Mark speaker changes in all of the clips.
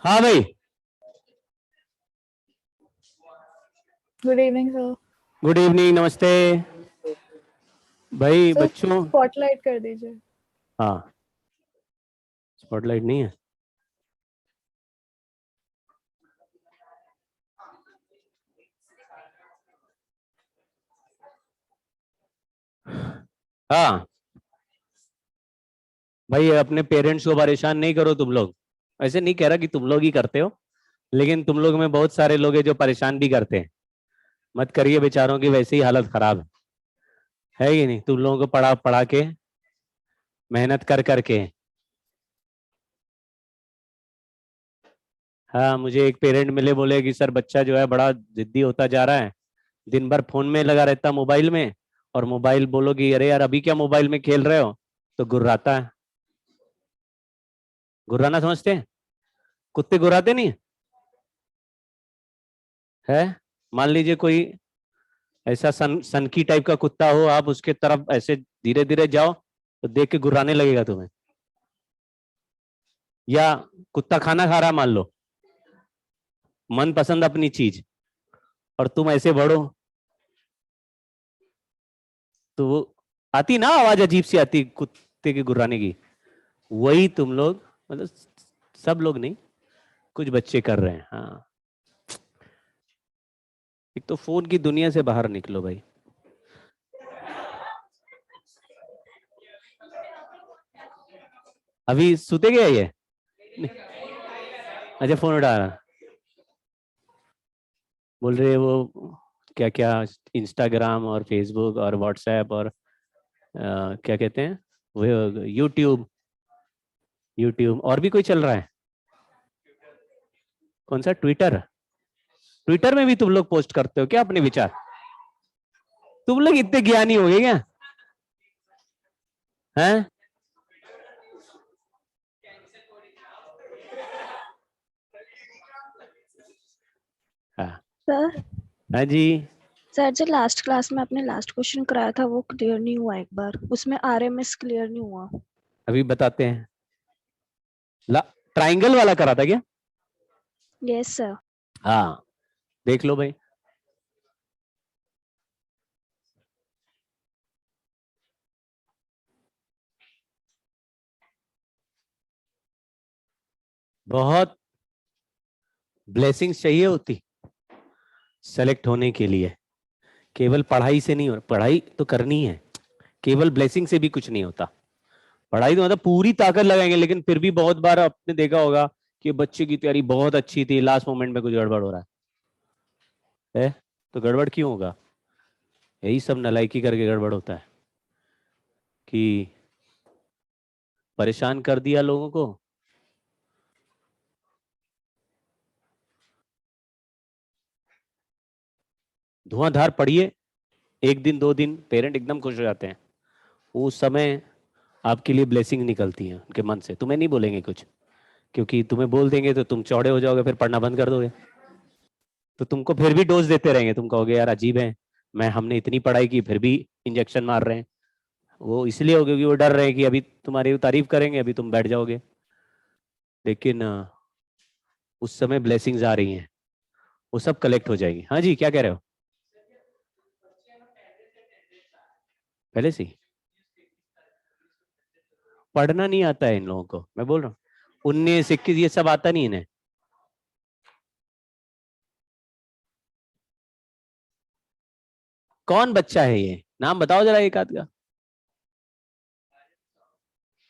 Speaker 1: हाँ भाई।
Speaker 2: Good evening sir.
Speaker 1: Good evening, नमस्ते भाई
Speaker 2: सर
Speaker 1: बच्चों।
Speaker 2: स्पॉटलाइट कर दीजिए।
Speaker 1: हाँ, स्पॉटलाइट नहीं है। हाँ भाई, अपने पेरेंट्स को परेशान नहीं करो तुम लोग। ऐसे नहीं कह रहा कि तुम लोग ही करते हो, लेकिन तुम लोग में बहुत सारे लोग हैं जो परेशान भी करते हैं। मत करिए, बेचारों की वैसे ही हालत खराब है कि नहीं? तुम लोगों को पढ़ा पढ़ा के, मेहनत कर करके। हाँ, मुझे एक पेरेंट मिले, बोले कि सर बच्चा जो है बड़ा जिद्दी होता जा रहा है, दिन भर फोन में लगा रहता, मोबाइल में। और मोबाइल बोलो कि अरे यार अभी क्या मोबाइल में खेल रहे हो, तो गुर्राता है। गुर्राना समझते हैं? कुत्ते गुर्राते नहीं है? मान लीजिए कोई ऐसा सनकी टाइप का कुत्ता हो, आप उसके तरफ ऐसे धीरे धीरे जाओ तो देख के गुर्राने लगेगा तुम्हें। या कुत्ता खाना खा रहा मान लो, मन पसंद अपनी चीज, और तुम ऐसे बढ़ो तो वो आती ना, आवाज अजीब सी आती कुत्ते के गुर्राने की। वही तुम लोग, मतलब सब लोग नहीं, कुछ बच्चे कर रहे हैं। हाँ, एक तो फोन की दुनिया से बाहर निकलो भाई। अभी सुते गया ये? अच्छा, फोन उठा रहा, बोल रहे वो क्या क्या, इंस्टाग्राम और फेसबुक और व्हाट्सएप और क्या कहते हैं वो, यूट्यूब। यूट्यूब और भी कोई चल रहा है? कौन सा? ट्विटर? ट्विटर में भी तुम लोग पोस्ट करते हो क्या अपने विचार? तुम लोग इतने ज्ञानी हो गए क्या? हैं? हाँ।
Speaker 2: सर
Speaker 1: हाँ जी।
Speaker 2: सर जो लास्ट क्लास में आपने लास्ट क्वेश्चन कराया था वो क्लियर नहीं हुआ, एक बार उसमें आरएमएस क्लियर नहीं हुआ।
Speaker 1: अभी बताते हैं। ट्राइंगल वाला करा था क्या?
Speaker 2: Yes sir.
Speaker 1: हाँ, देख लो भाई। बहुत ब्लेसिंग्स चाहिए होती सेलेक्ट होने के लिए। केवल पढ़ाई से नहीं हो, पढ़ाई तो करनी है, केवल ब्लेसिंग से भी कुछ नहीं होता। पढ़ाई तो मतलब पूरी ताकत लगाएंगे, लेकिन फिर भी बहुत बार आपने देखा होगा कि बच्चे की तैयारी बहुत अच्छी थी, लास्ट मोमेंट में कुछ गड़बड़ हो रहा है। तो गड़बड़ क्यों होगा? यही सब नालायकी करके गड़बड़ होता है कि परेशान कर दिया लोगों को। धुआंधार पढ़िए, एक दिन दो दिन पेरेंट एकदम खुश हो जाते हैं, उस समय आपके लिए ब्लेसिंग निकलती है उनके मन से। तुम्हें नहीं बोलेंगे कुछ, क्योंकि तुम्हें बोल देंगे तो तुम चौड़े हो जाओगे, फिर पढ़ना बंद कर दोगे। तो तुमको फिर भी डोज देते रहेंगे, तुम कहोगे यार अजीब है, मैं हमने इतनी पढ़ाई की फिर भी इंजेक्शन मार रहे हैं। वो इसलिए हो क्योंकि वो डर रहे हैं कि अभी तुम्हारी तारीफ करेंगे, अभी तुम बैठ जाओगे। लेकिन उस समय ब्लेसिंग्स आ रही हैं, वो सब कलेक्ट हो जाएगी। हाँ जी, क्या कह रहे हो? पहले से ही पढ़ना नहीं आता है इन लोगों को, मैं बोल रहा हूँ। 19 21 ये सब आता नहीं इन्हें। कौन बच्चा है ये, नाम बताओ जरा एक आध का।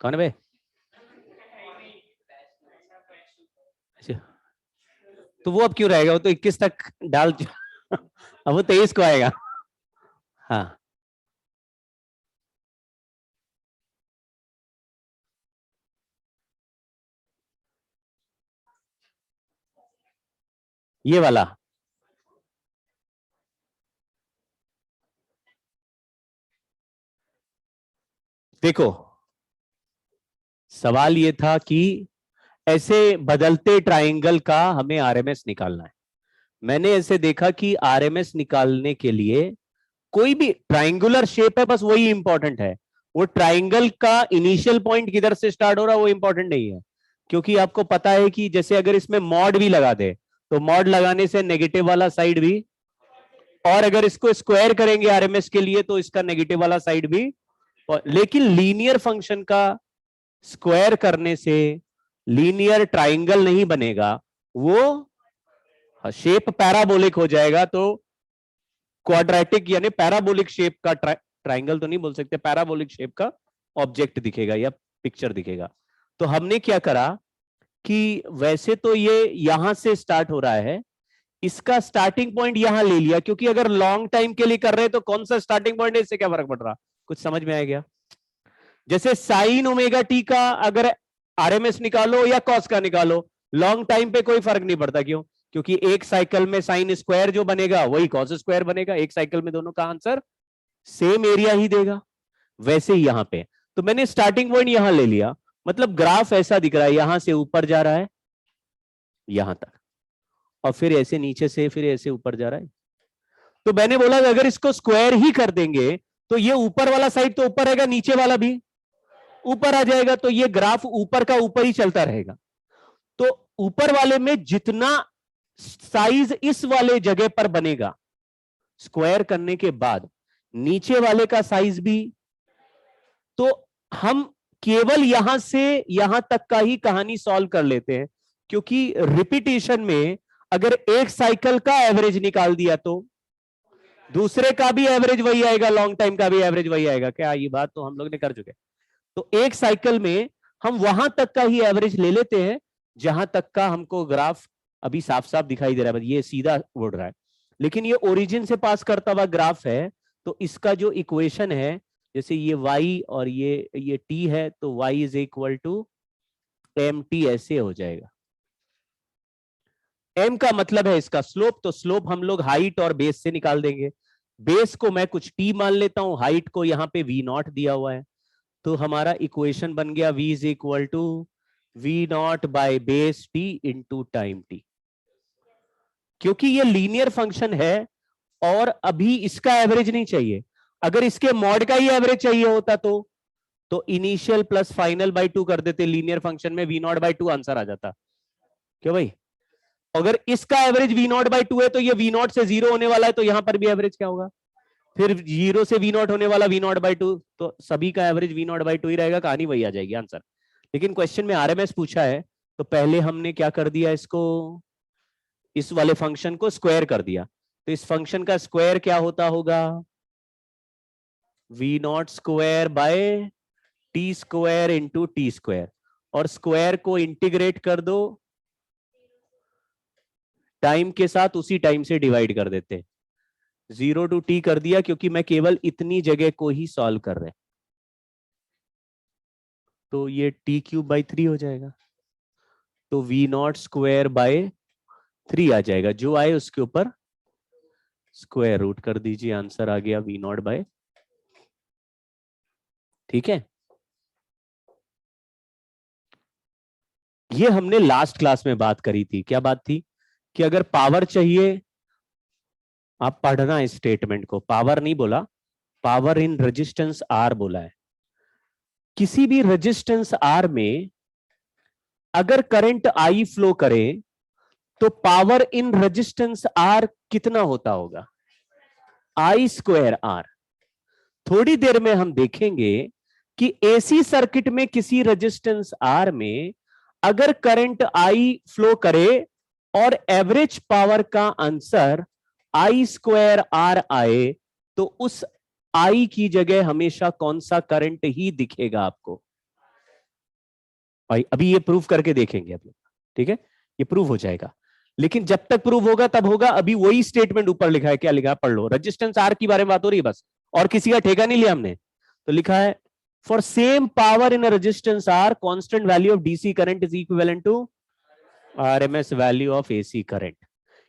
Speaker 1: कौन है बे? अच्छा, तो वो अब क्यों रहेगा? वो तो 21 तक डाल अब वो 23 को आएगा। हाँ, ये वाला। देखो, सवाल ये था कि ऐसे बदलते ट्राइंगल का हमें आरएमएस निकालना है। मैंने ऐसे देखा कि आरएमएस निकालने के लिए कोई भी ट्राइंगुलर शेप है, बस वही इंपॉर्टेंट है। वो ट्राइंगल का इनिशियल पॉइंट किधर से स्टार्ट हो रहा है वो इंपॉर्टेंट नहीं है, क्योंकि आपको पता है कि जैसे अगर इसमें मॉड भी लगा दे तो मॉड लगाने से नेगेटिव वाला साइड भी, और अगर इसको स्क्वायर करेंगे आरएमएस के लिए तो इसका नेगेटिव वाला साइड भी। लेकिन लीनियर फंक्शन का स्क्वायर करने से लीनियर ट्राइंगल नहीं बनेगा, वो शेप पैराबोलिक हो जाएगा। तो क्वाड्रेटिक यानी पैराबोलिक शेप का ट्राइंगल तो नहीं बोल सकते, पैराबोलिक शेप का ऑब्जेक्ट दिखेगा या पिक्चर दिखेगा। तो हमने क्या करा कि वैसे तो ये यहां से स्टार्ट हो रहा है, इसका स्टार्टिंग पॉइंट यहां ले लिया, क्योंकि अगर लॉन्ग टाइम के लिए कर रहे हैं तो कौन सा स्टार्टिंग पॉइंट है, इससे क्या फर्क पड़ रहा। कुछ समझ में आ गया? जैसे साइन ओमेगा टी का अगर आरएमएस निकालो या कॉस का निकालो, लॉन्ग टाइम पे कोई फर्क नहीं पड़ता। क्यों? क्योंकि एक साइकिल में साइन स्क्वायर जो बनेगा वही कॉस स्क्वायर बनेगा, एक साइकिल में दोनों का आंसर सेम एरिया ही देगा। वैसे ही यहां पे तो मैंने स्टार्टिंग पॉइंट यहां ले लिया, मतलब ग्राफ ऐसा दिख रहा है, यहां से ऊपर जा रहा है यहां तक, और फिर ऐसे नीचे से फिर ऐसे ऊपर जा रहा है। तो मैंने बोला अगर इसको स्क्वायर ही कर देंगे तो ये ऊपर वाला साइड तो ऊपर रहेगा, नीचे वाला भी ऊपर आ जाएगा, तो ये ग्राफ ऊपर का ऊपर ही चलता रहेगा। तो ऊपर वाले में जितना साइज इस वाले जगह पर बनेगा स्क्वायर करने के बाद, नीचे वाले का साइज भी। तो हम केवल यहां से यहां तक का ही कहानी सॉल्व कर लेते हैं, क्योंकि रिपीटेशन में अगर एक साइकिल का एवरेज निकाल दिया तो दूसरे का भी एवरेज वही आएगा, लॉन्ग टाइम का भी एवरेज वही आएगा। क्या ये बात तो हम लोग ने कर चुके। तो एक साइकिल में हम वहां तक का ही एवरेज ले लेते हैं जहां तक का हमको ग्राफ अभी साफ साफ दिखाई दे रहा है, ये सीधा उड़ रहा है। लेकिन ये ओरिजिन से पास करता हुआ ग्राफ है, तो इसका जो इक्वेशन है, जैसे ये y और ये t है, तो y is equal to mt ऐसे हो जाएगा। m का मतलब है इसका स्लोप, तो स्लोप हम लोग हाइट और बेस से निकाल देंगे। बेस को मैं कुछ t मान लेता हूं, हाइट को यहां पे v0 दिया हुआ है, तो हमारा इक्वेशन बन गया v is equal to v0 by base t into time t। क्योंकि ये लीनियर फंक्शन है और अभी इसका एवरेज नहीं चाहिए, अगर इसके मॉड का ही एवरेज चाहिए होता तो इनिशियल प्लस फाइनल बाय 2 कर देते, लीनियर फंक्शन में v0 बाय 2 आंसर आ जाता। क्यों भाई? अगर इसका एवरेज v0 बाय 2 है तो ये v0 से 0 होने वाला है, तो यहां पर भी एवरेज क्या होगा, फिर 0 से v0 होने वाला v0 बाय 2, तो सभी का एवरेज v0 बाय 2 ही रहेगा, कहानी वही आ जाएगी आंसर। लेकिन क्वेश्चन में आरएमएस पूछा है, तो पहले हमने क्या कर दिया, इसको इस वाले फंक्शन को स्क्वायर कर दिया। तो इस फंक्शन का स्क्वायर क्या होता होगा, v0 square by T square into T square, और स्क्वायर को इंटीग्रेट कर दो टाइम के साथ, उसी टाइम से डिवाइड कर देते हैं। 0 टू t कर दिया, क्योंकि मैं केवल इतनी जगह को ही सॉल्व कर रहे, तो ये t³/3 हो जाएगा। तो v0 स्क्वायर बाय 3 आ जाएगा, जो आए उसके ऊपर स्क्वायर रूट कर दीजिए, आंसर आ गया v0/। ठीक है, ये हमने लास्ट क्लास में बात करी थी। क्या बात थी? कि अगर पावर चाहिए, आप पढ़ना इस स्टेटमेंट को, पावर नहीं बोला, पावर इन रेजिस्टेंस R बोला है। किसी भी रेजिस्टेंस R में अगर करंट I फ्लो करे तो पावर इन रेजिस्टेंस R कितना होता होगा, I²R। थोड़ी देर में हम देखेंगे कि एसी सर्किट में किसी रेजिस्टेंस R में अगर करंट I फ्लो करे और एवरेज पावर का आंसर I²R आए, तो उस I की जगह हमेशा कौन सा करंट ही दिखेगा आपको। भाई अभी ये प्रूफ करके देखेंगे आप लोग, ठीक है, ये प्रूफ हो जाएगा। लेकिन जब तक प्रूफ होगा तब होगा, अभी वही स्टेटमेंट ऊपर लिखा है, क्या लिखा है पढ़ लो, रेजिस्टेंस R की बारे में बात हो रही है बस, और किसी का ठेका नहीं लिया हमने। तो लिखा है for same power in resistance R, constant value of DC current is equivalent to RMS value of AC current.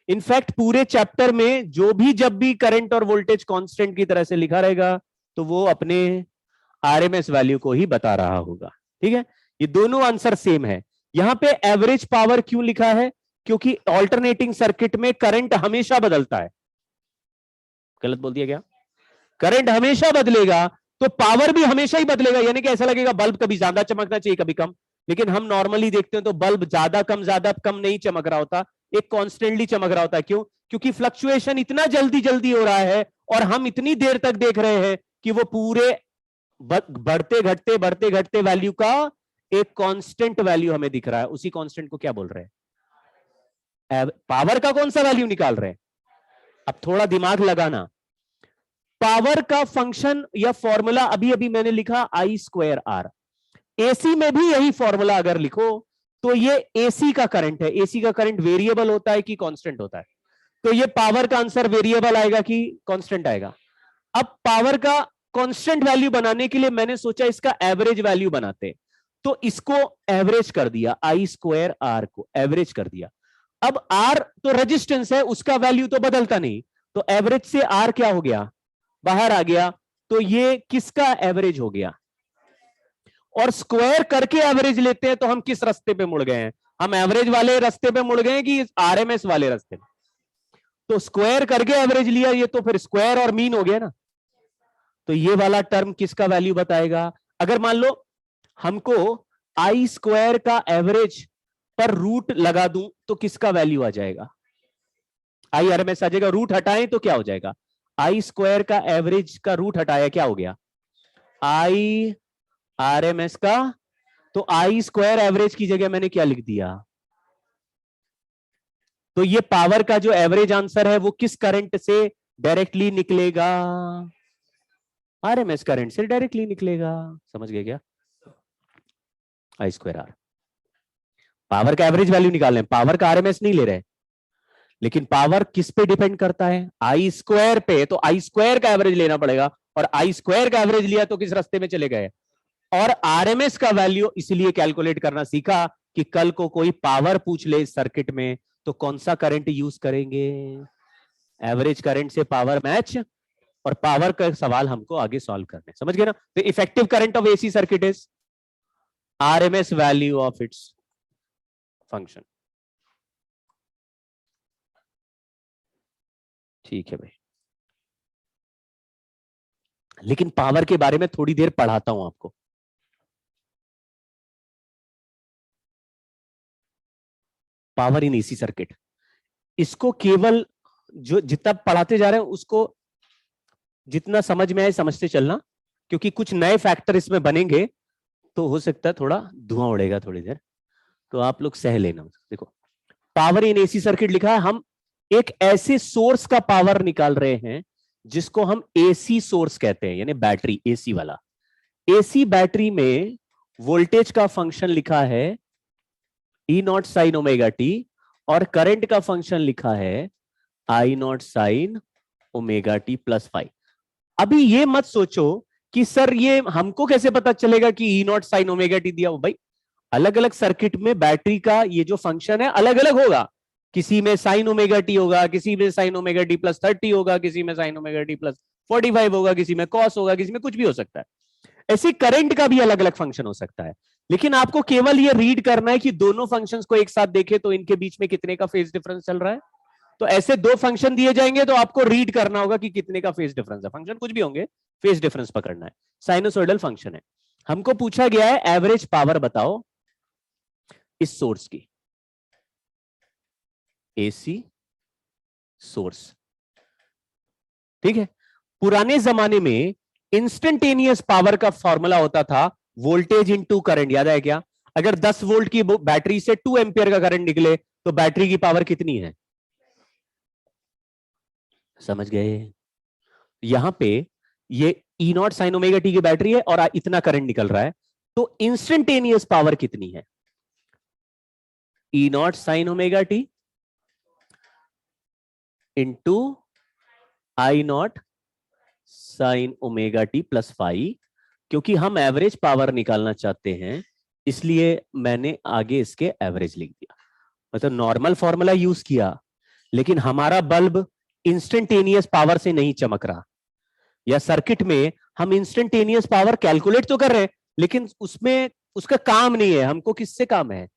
Speaker 1: In fact पूरे चैप्टर में जो भी जब भी करंट और वोल्टेज कांस्टेंट की तरह से लिखा रहेगा तो वो अपने आरएमएस वैल्यू को ही बता रहा होगा। ठीक है, ये दोनों आंसर सेम है। यहां पे एवरेज पावर क्यों लिखा है, क्योंकि ऑल्टरनेटिंग सर्किट में करंट हमेशा बदलता है। गलत बोल दिया क्या? करंट हमेशा बदलेगा तो पावर भी हमेशा ही बदलेगा, यानी कि ऐसा लगेगा बल्ब कभी ज्यादा चमकना चाहिए कभी कम, लेकिन हम नॉर्मली देखते हैं तो बल्ब ज्यादा कम नहीं चमक रहा होता, एक कॉन्स्टेंटली चमक रहा होता है। क्यों? क्योंकि फ्लक्चुएशन इतना जल्दी जल्दी हो रहा है और हम इतनी देर तक देख रहे हैं कि वो पूरे बढ़ते घटते वैल्यू का एक कांस्टेंट वैल्यू हमें दिख रहा है। उसी कांस्टेंट को क्या बोल रहे हैं? पावर का कौन सा वैल्यू निकाल रहे हैं? अब थोड़ा दिमाग लगाना। पावर का फंक्शन या फॉर्मूला अभी अभी मैंने लिखा I²R। एसी में भी यही फॉर्मूला अगर लिखो तो ये एसी का करंट है। एसी का करंट वेरिएबल होता है कि कांस्टेंट होता है? तो ये पावर का आंसर वेरिएबल आएगा कि कांस्टेंट आएगा? अब पावर का कांस्टेंट वैल्यू बनाने के लिए मैंने सोचा इसका एवरेज वैल्यू बनाते, तो इसको एवरेज कर दिया, I²R को एवरेज कर दिया। अब R तो रेजिस्टेंस है, उसका वैल्यू तो बदलता नहीं, तो एवरेज से R क्या हो गया? बाहर आ गया। तो ये किसका एवरेज हो गया? और स्क्वायर करके एवरेज लेते हैं तो हम किस रास्ते पे मुड़ गए हैं? हम एवरेज वाले रास्ते पे मुड़ गए कि आरएमएस वाले रास्ते पे? तो स्क्वायर करके एवरेज लिया, ये तो फिर स्क्वायर और मीन हो गया ना। तो ये वाला टर्म किसका वैल्यू बताएगा? अगर मान लो हमको I² का एवरेज पर रूट लगा दूं तो किसका वैल्यू आ जाएगा? IRMS आ जाएगा। रूट हटाएं तो क्या हो जाएगा? I² का एवरेज का रूट हटाया, क्या हो गया? IRMS का। तो I² एवरेज की जगह मैंने क्या लिख दिया? तो ये पावर का जो एवरेज आंसर है वो किस करंट से डायरेक्टली निकलेगा? आरएमएस करंट से डायरेक्टली निकलेगा। समझ गए क्या? I²R। पावर का एवरेज वैल्यू निकाल रहे, पावर का आरएमएस नहीं ले रहे, लेकिन पावर किस पे डिपेंड करता है? I² पे। तो I² का एवरेज लेना पड़ेगा, और I² का एवरेज लिया तो किस रास्ते में चले गए? और आरएमएस का वैल्यू इसलिए कैलकुलेट करना सीखा कि कल को कोई पावर पूछ ले इस सर्किट में तो कौन सा करंट यूज करेंगे? एवरेज करंट से पावर मैच, और पावर का सवाल हमको आगे सॉल्व करने। समझ गए ना? तो effective current of AC circuit is RMS value of its function. ठीक है भाई, लेकिन पावर के बारे में थोड़ी देर पढ़ाता हूं आपको। पावर इन एसी सर्किट, इसको केवल जो जितना पढ़ाते जा रहे हैं उसको जितना समझ में आए समझते चलना, क्योंकि कुछ नए फैक्टर इसमें बनेंगे तो हो सकता है थोड़ा धुआं उड़ेगा थोड़ी देर, तो आप लोग सह लेना। देखो, पावर इन एसी सर्किट लिखा है, हम एक ऐसे सोर्स का पावर निकाल रहे हैं जिसको हम एसी सोर्स कहते हैं, यानी बैटरी, एसी वाला। एसी बैटरी में वोल्टेज का फंक्शन लिखा है E0 sin ओमेगा टी, और करंट का फंक्शन लिखा है I0 sin omega T plus 5। अभी ये मत सोचो कि सर ये हमको कैसे पता चलेगा कि E0 sin ओमेगा टी दिया हो। भाई अलग अलग सर्किट में बैटरी का ये जो फंक्शन है अलग अलग होगा। किसी में साइन ओमेगा टी होगा, किसी में साइन ओमेगा टी प्लस 30 होगा, किसी में साइन ओमेगा टी प्लस 45 होगा, किसी में कॉस होगा, किसी में कुछ भी हो सकता है। ऐसे करंट का भी अलग अलग फंक्शन हो सकता है। लेकिन आपको केवल ये रीड करना है कि दोनों फंक्शंस को एक साथ देखें तो इनके बीच में कितने का फेज डिफरेंस चल रहा है। तो ऐसे दो फंक्शन दिए जाएंगे तो आपको रीड करना होगा कि कितने का फेज डिफरेंस है। फंक्शन कुछ भी होंगे, फेज डिफरेंस पकड़ना है। साइनोसॉइडल फंक्शन है। हमको पूछा गया है एवरेज पावर बताओ इस सोर्स की, एसी सोर्स। ठीक है, पुराने जमाने में इंस्टेंटेनियस पावर का फॉर्मूला होता था वोल्टेज इनटू करंट। याद है क्या? अगर 10 वोल्ट की बैटरी से 2 एम्पियर का करंट निकले तो बैटरी की पावर कितनी है? समझ गए? यहां पे ये E0 sin ओमेगा टी की बैटरी है और इतना करंट निकल रहा है, तो इंस्टेंटेनियस पावर कितनी है? E0 sin omega T into I0 sin omega T plus 5। क्योंकि हम एवरेज पावर निकालना चाहते हैं इसलिए मैंने आगे इसके एवरेज लिख दिया। मतलब नॉर्मल फॉर्मूला यूज किया, लेकिन हमारा बल्ब इंस्टेंटेनियस पावर से नहीं चमक रहा, या सर्किट में हम इंस्टेंटेनियस पावर कैलकुलेट तो कर रहे हैं लेकिन उसमें उसका काम नहीं है। हमको किससे काम है?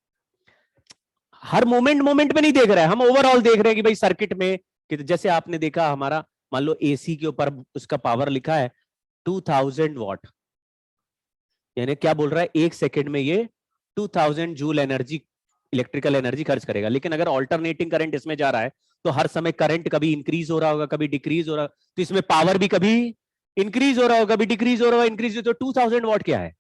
Speaker 1: हर मोमेंट में नहीं देख रहे हैं, हम ओवरऑल देख रहे हैं कि भाई सर्किट में कि जैसे आपने देखा हमारा मान लो एसी के ऊपर उसका पावर लिखा है 2000 वॉट, यानी क्या बोल रहा है? 1 सेकेंड में ये 2000 जूल एनर्जी, इलेक्ट्रिकल एनर्जी खर्च करेगा। लेकिन अगर ऑल्टरनेटिंग करंट इसमें जा रहा है तो हर समय करंट कभी इंक्रीज हो रहा होगा, कभी डिक्रीज हो रहा, तो इसमें पावर भी कभी इंक्रीज हो रहा होगा, कभी डिक्रीज हो रहा होगा, इंक्रीज। तो 2000 वॉट क्या है,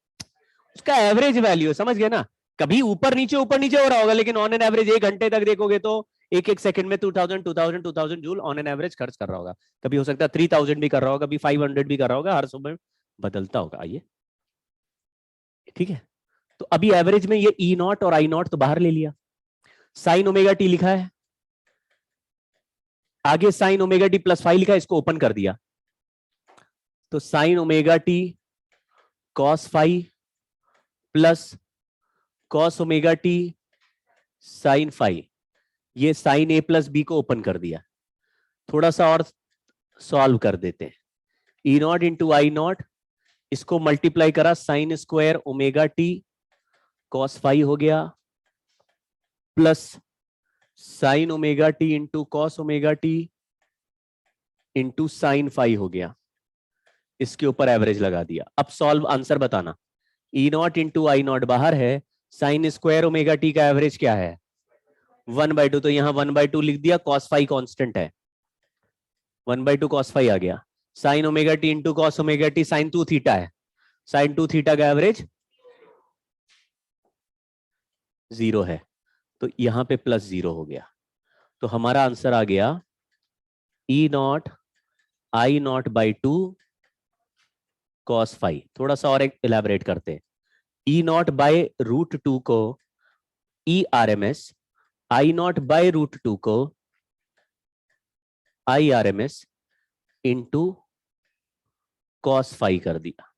Speaker 1: उसका एवरेज वैल्यू, समझ गए ना। कभी ऊपर नीचे हो रहा होगा, लेकिन ऑन एन एवरेज 1 घंटे तक देखोगे तो एक एक सेकंड में 2000 जूल ऑन एन एवरेज खर्च कर रहा होगा। कभी हो सकता है 3000 भी कर रहा होगा, कभी 500 भी कर रहा होगा, हर समय बदलता होगा। आइए, ठीक है। तो अभी एवरेज में ये ई नॉट और आई नॉट तो बाहर ले लिया, साइन ओमेगा टी लिखा है, आगे sine omega T plus five लिखा है, इसको ओपन कर दिया तो sine omega T cos five plus cos omega T sine five, ये साइन ए प्लस बी को ओपन कर दिया। थोड़ा सा और सॉल्व कर देते हैं, E naught into I naught, इसको मल्टीप्लाई करा sine square omega T cos five हो गया, प्लस sine omega T into cos omega T into sine five हो गया। इसके ऊपर एवरेज लगा दिया। अब सॉल्व, आंसर बताना। ई नॉट इंटू आई नॉट बाहर है, साइन स्क्वायर ओमेगा टी का एवरेज क्या है 1/2, तो यहां 1/2 लिख दिया, कॉस फाइव कांस्टेंट है, 1/2 कॉस फाइव आ गया। Sine omega T into cos omega T sine 2 theta है, साइन 2 थीटा का एवरेज 0 है, तो यहां पे +0 हो गया। तो हमारा आंसर आ गया E naught I naught by 2 cos five. थोड़ा सा और एक इलेबोरेट करते हैं, ई नॉट बाय √2 को E R M S, I naught by √2 को I R M S into cos five कर दिया।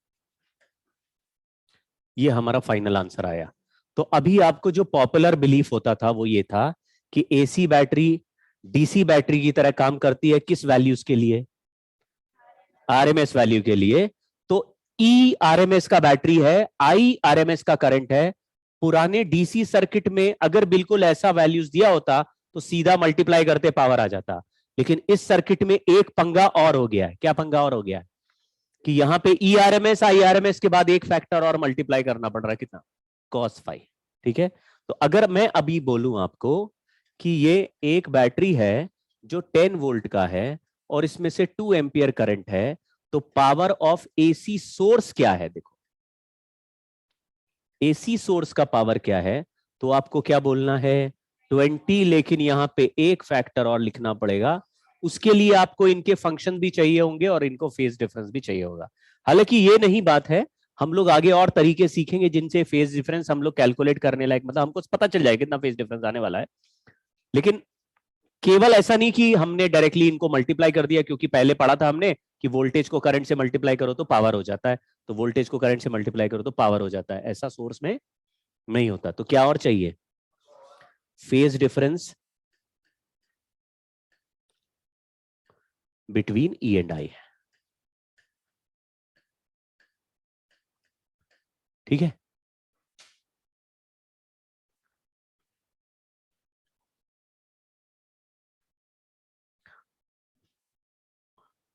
Speaker 1: ये हमारा फाइनल आंसर आया। तो अभी आपको जो पॉपुलर बिलीफ होता था वो ये था कि एसी बैटरी डीसी बैटरी की तरह काम करती है, किस वैल्यूज के लिए, आरएमएस वैल्यू के लिए। तो ई आरएमएस का बैटरी है, आई आरएमएस का करंट है। पुराने डीसी सर्किट में अगर बिल्कुल ऐसा वैल्यूज दिया होता तो सीधा मल्टीप्लाई करते पावर आ जाता, लेकिन इस सर्किट में एक पंगा और हो गया है। क्या पंगा और हो गया है कि यहां पे ई आरएमएस आई आरएमएस के बाद एक फैक्टर और मल्टीप्लाई करना पड़ रहा है, कितना, cos फाइव। ठीक है, तो अगर मैं अभी बोलूं आपको कि ये एक बैटरी है जो 10 वोल्ट का है और इसमें से 2 एम्पियर करंट है, तो पावर ऑफ एसी सोर्स क्या है, देखो एसी सोर्स का पावर क्या है, तो आपको क्या बोलना है 20, लेकिन यहां पे एक फैक्टर और लिखना पड़ेगा। उसके लिए आपको इनके फंक्शन भी चाहिए होंगे और इनको फेज डिफरेंस भी चाहिए होगा। हालांकि ये नहीं बात है, हम लोग आगे और तरीके सीखेंगे जिनसे फेज डिफरेंस हम लोग कैलकुलेट करने लायक, मतलब हमको पता चल जाए कितना फेज डिफरेंस आने वाला है। लेकिन केवल ऐसा नहीं कि हमने डायरेक्टली इनको मल्टीप्लाई कर दिया, क्योंकि पहले पढ़ा था हमने कि वोल्टेज को करंट से मल्टीप्लाई करो तो पावर हो जाता है, तो वोल्टेज को करंट से मल्टीप्लाई करो तो पावर हो जाता है, ऐसा सोर्स में नहीं होता। तो क्या और चाहिए, phase difference between E and I. ठीक है,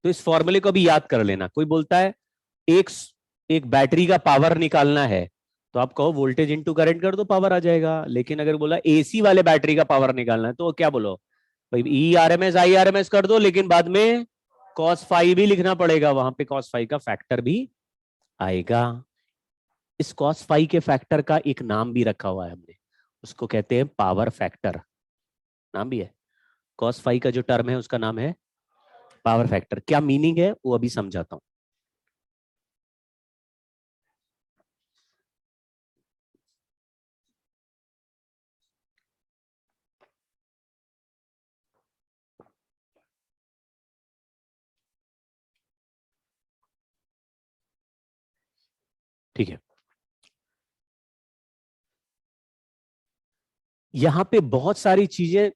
Speaker 1: तो इस फॉर्मूले को भी याद कर लेना। कोई बोलता है एक एक बैटरी का पावर निकालना है, तो आप कहो वोल्टेज इंटू करंट कर दो, पावर आ जाएगा। लेकिन अगर बोला एसी वाले बैटरी का पावर निकालना है, तो क्या बोलो भाई ई आरएमएस आई आरएमएस कर दो, लेकिन बाद में cos फाइव भी लिखना पड़ेगा, वहां पे cos फाइव का फैक्टर भी आएगा। इस cos फाइव के फैक्टर का एक नाम भी रखा हुआ है हमने, उसको कहते हैं पावर फैक्टर, नाम भी है। cos फाइव का जो टर्म है उसका नाम है पावर फैक्टर। क्या मीनिंग है वो अभी समझाता हूं। ठीक है, यहां पे बहुत सारी चीजें,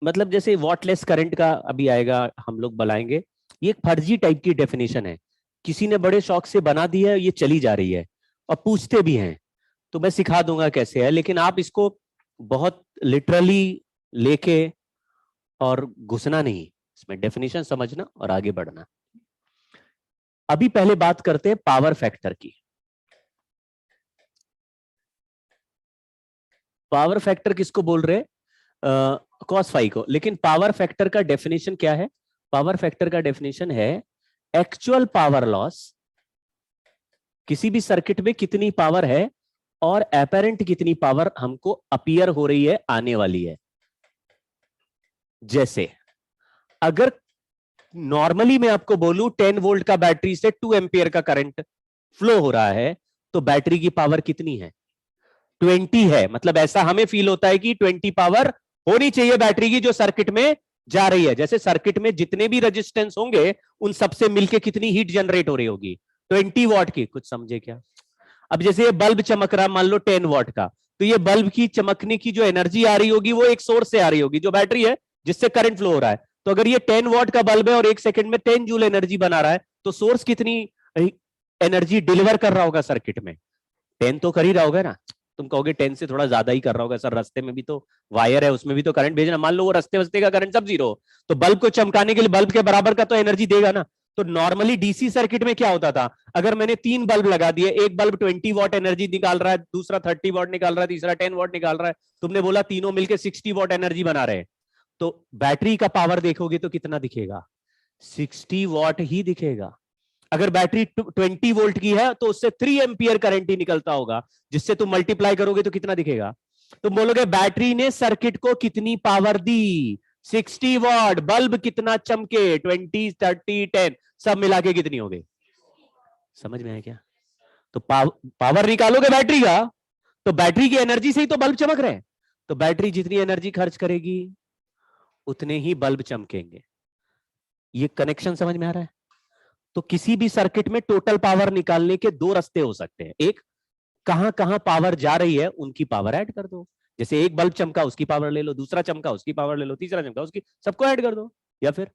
Speaker 1: मतलब जैसे वॉटलेस करंट का अभी आएगा, हम लोग बनाएंगे। ये एक फर्जी टाइप की डेफिनेशन है, किसी ने बड़े शौक से बना दी है, ये चली जा रही है और पूछते भी हैं, तो मैं सिखा दूंगा कैसे है। लेकिन आप इसको बहुत लिटरली लेके और घुसना नहीं, इसमें डेफिनेशन समझना और आगे बढ़ना। अभी पहले बात करते हैं पावर फैक्टर की। पावर फैक्टर किसको बोल रहे? कॉस फाई को। लेकिन पावर फैक्टर का डेफिनेशन क्या है? पावर फैक्टर का डेफिनेशन है एक्चुअल पावर लॉस, किसी भी सर्किट में कितनी पावर है और एपेरेंट कितनी पावर हमको अपीयर हो रही है, आने वाली है। जैसे अगर नॉर्मली मैं आपको बोलूं 10 वोल्ट का बैटरी से 2 एम्पियर का करंट फ्लो हो रहा है, तो बैटरी की पावर कितनी है? 20 है। मतलब ऐसा हमें फील होता है कि 20 पावर होनी चाहिए बैटरी की जो सर्किट में जा रही है। जैसे सर्किट में जितने भी रेजिस्टेंस होंगे उन सबसे मिलके कितनी हीट जनरेट हो रही होगी? 20 वॉट की। कुछ समझे क्या? अब जैसे ये बल्ब चमक रहा, मान लो 10 वॉट का, तो ये बल्ब की चमकने की जो एनर्जी आ रही होगी वो एक सोर्स से आ रही होगी, जो बैटरी है जिससे करंट फ्लो हो रहा है। तो अगर ये 10 वॉट का बल्ब है और एक सेकंड में 10 जूल एनर्जी बना रहा है, तो सोर्स कितनी एनर्जी डिलीवर कर रहा होगा सर्किट में? 10 तो कर ही रहा होगा ना। तुम कहोगे 10 से थोड़ा ज्यादा ही कर रहा होगा सर, रास्ते में भी तो वायर है, उसमें भी तो करंट भेजना। मान लो वो रास्ते वस्ते का करंट सब जीरो, तो बल्ब को चमकाने के लिए बल्ब के बराबर का तो एनर्जी देगा ना। तो नॉर्मली डीसी सर्किट में क्या होता था, अगर मैंने 3 बल्ब लगा दिए, एक बल्ब 20 वॉट एनर्जी निकाल रहा है, दूसरा 30 वॉट निकाल रहा है, तीसरा 10 वॉट निकाल रहा है, तुमने बोला तीनों मिलकर 60 वॉट एनर्जी बना रहे हैं, तो बैटरी का पावर देखोगे तो कितना दिखेगा? 60 वॉट ही दिखेगा। अगर बैटरी 20 वोल्ट की है तो उससे 3 एम्पियर करंट ही निकलता होगा, जिससे तुम मल्टीप्लाई करोगे तो कितना दिखेगा? तुम बोलोगे बैटरी ने सर्किट को कितनी पावर दी? 60 वॉट। बल्ब कितना चमके? 20, 30, 10 सब मिला के कितनी हो गई? समझ में आया क्या? तो पावर निकालोगे बैटरी का, तो बैटरी की एनर्जी से ही तो बल्ब चमक रहे हैं। तो बैटरी जितनी एनर्जी खर्च करेगी उतने ही बल्ब चमकेंगे। ये कनेक्शन समझ में आ रहा है? तो किसी भी सर्किट में टोटल पावर निकालने के 2 रास्ते हो सकते हैं। एक, कहां कहां पावर जा रही है उनकी पावर ऐड कर दो। जैसे एक बल्ब चमका उसकी पावर ले लो, दूसरा चमका उसकी पावर ले लो, तीसरा चमका उसकी, सबको ऐड कर दो। या फिर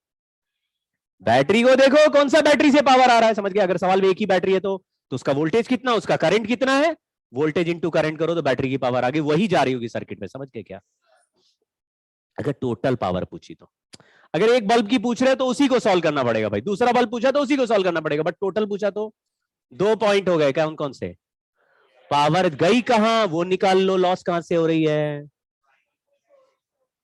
Speaker 1: बैटरी को देखो कौन सा बैटरी से पावर आ रहा है। समझ गया? अगर सवाल में एक ही बैटरी है तो उसका वोल्टेज कितना, उसका करंट कितना है, वोल्टेज इंटू करंट करो तो बैटरी की पावर आगे वही जा रही होगी सर्किट में। समझ गए क्या? अगर टोटल पावर पूछी तो, अगर एक बल्ब की पूछ रहे हैं तो उसी को सॉल्व करना पड़ेगा भाई, दूसरा बल्ब पूछा तो उसी को सॉल्व करना पड़ेगा, बट टोटल पूछा तो 2 पॉइंट हो गए। कौन कौन से? पावर गई कहां वो निकाल लो, लॉस कहां से हो रही है,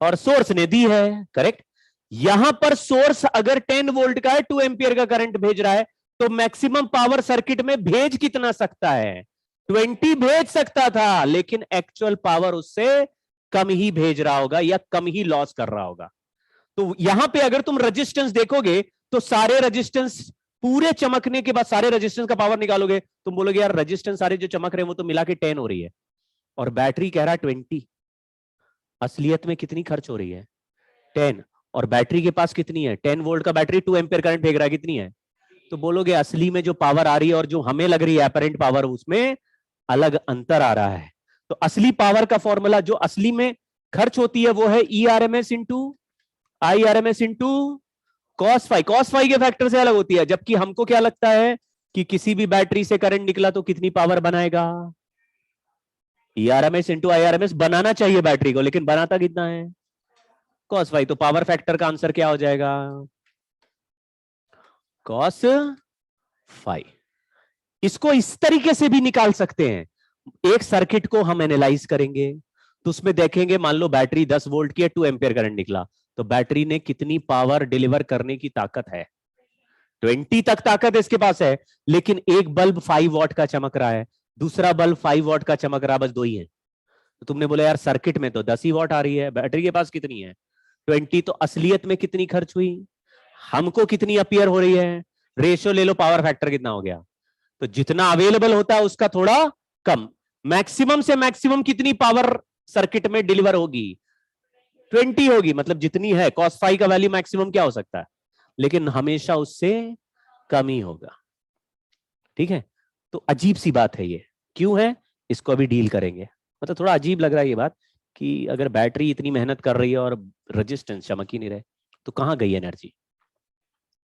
Speaker 1: और सोर्स ने दी है। करेक्ट। यहां पर सोर्स अगर 10 वोल्ट का है, 2 एम्पियर का करंट भेज रहा है, तो मैक्सिमम पावर सर्किट में भेज कितना सकता है? 20 भेज सकता था, लेकिन एक्चुअल पावर उससे कम ही भेज रहा होगा या कम ही लॉस कर रहा होगा। तो यहां पे अगर तुम रेजिस्टेंस देखोगे तो सारे रेजिस्टेंस पूरे चमकने के बाद सारे रेजिस्टेंस का पावर निकालोगे, तुम बोलोगे यार रेजिस्टेंस सारे जो चमक रहे हैं वो तो मिला के 10 हो रही है, और बैटरी कह रहा है 20। असलियत में कितनी खर्च हो रही है? 10। और बैटरी के पास कितनी है? 10 वोल्ट का बैटरी 2 एम्पियर करंट फेंक रहा है, कितनी है? तो बोलोगे असली में जो पावर आ रही है और जो हमें लग रही है अपरेंट पावर, उसमें अलग अंतर आ रहा है। तो असली पावर का फॉर्मूला जो असली में खर्च होती है वो है ERMS इंटू IRMS इंटू कॉस फाई। कॉस फाई के फैक्टर से अलग होती है, जबकि हमको क्या लगता है कि किसी भी बैटरी से करंट निकला तो कितनी पावर बनाएगा? ERMS इंटू IRMS बनाना चाहिए बैटरी को, लेकिन बनाता कितना है? Cos phi. तो पावर फैक्टर का आंसर क्या हो जाएगा? Cos phi. इसको इस तरीके से भी निकाल सकते हैं। एक सर्किट को हम एनालाइज करेंगे तो उसमें देखेंगे, मान लो बैटरी 10 वोल्ट की है, 2 एम्पियर करंट निकला, तो बैटरी ने कितनी पावर डिलीवर करने की ताकत है? 20 तक ताकत इसके पास है, लेकिन एक बल्ब 5 वॉट का चमक रहा है, दूसरा बल्ब 5 वॉट का चमक रहा है, बस 2 ही है। तो तुमने बोला यार सर्किट में तो 10 ही वॉट आ रही है, बैटरी के पास कितनी है? 20। तो असलियत में कितनी खर्च हुई, हमको कितनी अपीयर हो रही है? रेशियो ले लो, पावर फैक्टर कितना हो गया? तो जितना अवेलेबल होता है उसका थोड़ा कम। मैक्सिमम से मैक्सिमम कितनी पावर सर्किट में डिलीवर होगी? 20 होगी। मतलब जितनी है कॉस फाई का वैल्यू मैक्सिमम क्या हो सकता है, लेकिन हमेशा उससे कम ही होगा। ठीक है? तो अजीब सी बात है ये, क्यों है इसको अभी डील करेंगे। मतलब थोड़ा अजीब लग रहा है ये बात कि अगर बैटरी इतनी मेहनत कर रही है और रेजिस्टेंस चमक ही नहीं रहे, तो कहां गई एनर्जी?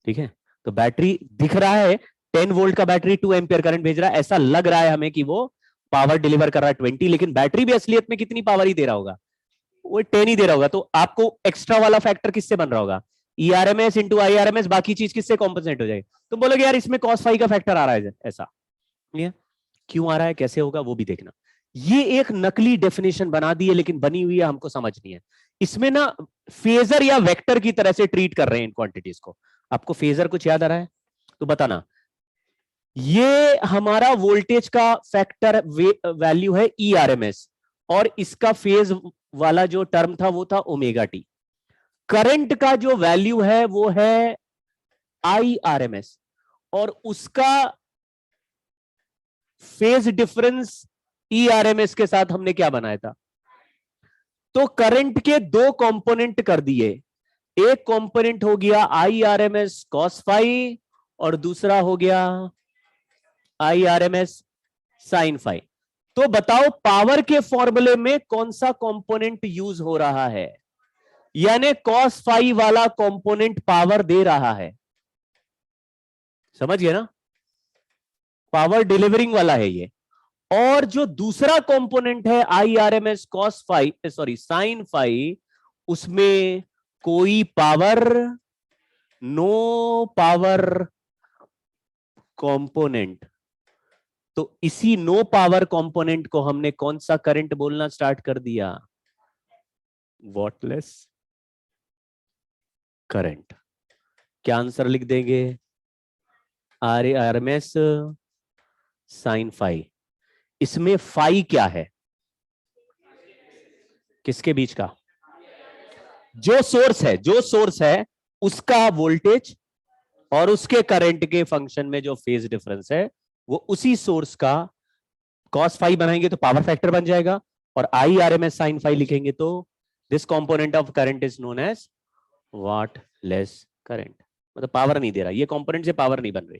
Speaker 1: ठीक है? तो बैटरी दिख रहा है 10 वोल्ट का बैटरी 2 एम्पियर करंट भेज रहा है, ऐसा लग रहा है हमें कि वो पावर डिलीवर कर रहा है 20, लेकिन बैटरी भी असलियत में कितनी पावर ही दे रहा होगा? वो 10 ही दे रहा होगा। तो आपको एक्स्ट्रा वाला फैक्टर किससे बन रहा होगा? ERMS इंटू IRMS, बाकी चीज किससे कॉम्पनसेट हो जाएगी? तो बोलोगे यार इसमें कॉस फाई का फैक्टर आ रहा है ऐसा। क्यों आ रहा है, कैसे होगा वो भी देखना। ये एक नकली डेफिनेशन बना दी है, लेकिन बनी हुई है, हमको समझनी है। इसमें ना फेजर या वेक्टर की तरह से ट्रीट कर रहे हैं इन क्वांटिटीज को। आपको फेजर कुछ याद आ रहा है तो बताना। ये हमारा वोल्टेज का फैक्टर वैल्यू है ERMS, और इसका फेज वाला जो टर्म था वो था ओमेगा टी। करंट का जो वैल्यू है वो है IRMS, और उसका फेज डिफरेंस ERMS के साथ हमने क्या बनाया था। तो करंट के दो कंपोनेंट कर दिए, एक कंपोनेंट हो गया IRMS cos फाई, और दूसरा हो गया IRMS sin फाई। तो बताओ पावर के फॉर्मूले में कौन सा कंपोनेंट यूज हो रहा है, यानी cos फाई वाला कंपोनेंट पावर दे रहा है, समझ गए ना, पावर डिलीवरिंग वाला है ये। और जो दूसरा कंपोनेंट है IRMS cos phi, sorry sin phi, उसमें कोई पावर, नो पावर कंपोनेंट। तो इसी नो पावर कंपोनेंट को हमने कौन सा करंट बोलना स्टार्ट कर दिया, वॉटलेस करंट। क्या आंसर लिख देंगे, IRMS sin फाई। इसमें फाई क्या है, किसके बीच का, जो सोर्स है उसका वोल्टेज और उसके करंट के फंक्शन में जो फेज डिफरेंस है वो उसी सोर्स का cos फाई बनाएंगे तो पावर फैक्टर बन जाएगा, और IRMS sin फाई लिखेंगे तो this component of current is known as wattless current. मतलब पावर नहीं दे रहा, ये कंपोनेंट से पावर नहीं बन रही,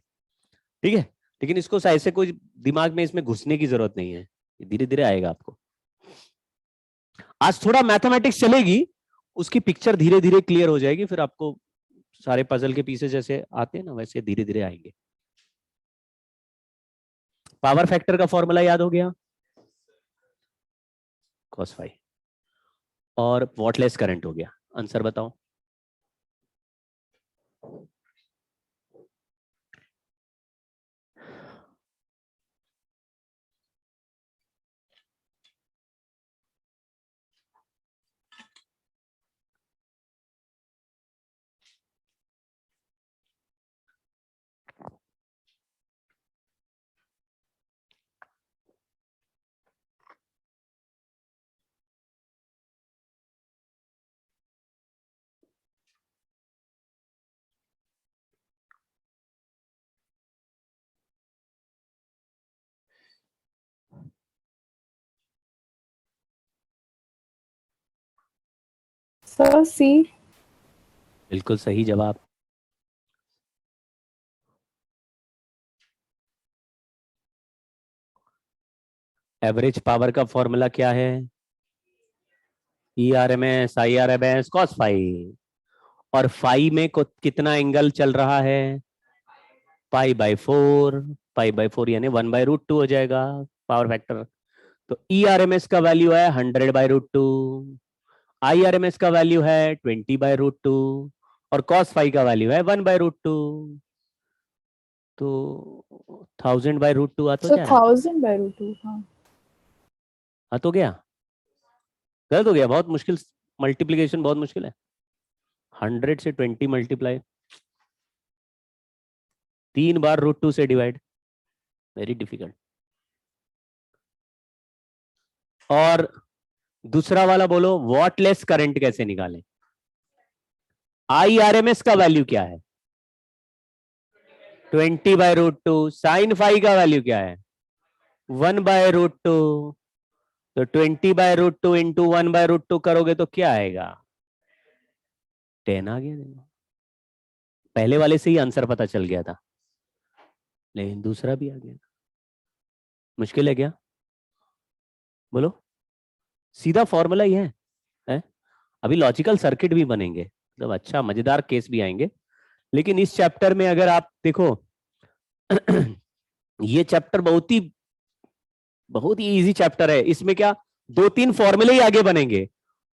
Speaker 1: ठीक है। लेकिन इसको ऐसे कोई दिमाग में इसमें घुसने की जरूरत नहीं है, धीरे धीरे आएगा आपको। आज थोड़ा मैथमेटिक्स चलेगी, उसकी पिक्चर धीरे धीरे क्लियर हो जाएगी, फिर आपको सारे पजल के पीसेस जैसे आते हैं ना वैसे धीरे धीरे आएंगे। पावर फैक्टर का फॉर्मूला याद हो गया, cos फाई, और वॉटलेस करंट हो गया। आंसर बताओ।
Speaker 3: सर सी।
Speaker 1: बिल्कुल सही जवाब। एवरेज पावर का फॉर्मूला क्या है, ERMS IRMS cos फाई, और फाई में कितना एंगल चल रहा है, पाई बाई फोर यानी 1/√2 हो जाएगा पावर फैक्टर। तो ERMS का वैल्यू है 100/√2, IRMS का वैल्यू है 20/√2, और cos फाई का वैल्यू है 1/√2। तो 1000/√2 आ तो
Speaker 3: सो
Speaker 1: जा रहा है,
Speaker 3: 1000/√2। हाँ
Speaker 1: आ तो गया, गलत हो गया, बहुत मुश्किल, मल्टीप्लीकेशन बहुत मुश्किल है। 100 से 20 मल्टीप्लाई, 3 बार √2 से डिवाइड, वेरी डिफिकल्ट। और दूसरा वाला बोलो, वॉटलेस करंट कैसे निकालें। IRMS का वैल्यू क्या है, 20/√2। साइन फाई का वैल्यू क्या है, 1/√2। तो 20/√2 इंटू 1/√2 करोगे तो क्या आएगा, 10 आ गया। देखो पहले वाले से ही आंसर पता चल गया था, लेकिन दूसरा भी आ गया। मुश्किल है क्या, बोलो, सीधा फॉर्मूला ही है? अभी लॉजिकल सर्किट भी बनेंगे, मतलब अच्छा मजेदार केस भी आएंगे। लेकिन इस चैप्टर में अगर आप देखो ये चैप्टर बहुत ही इजी चैप्टर है। इसमें क्या 2-3 फॉर्मूले ही आगे बनेंगे,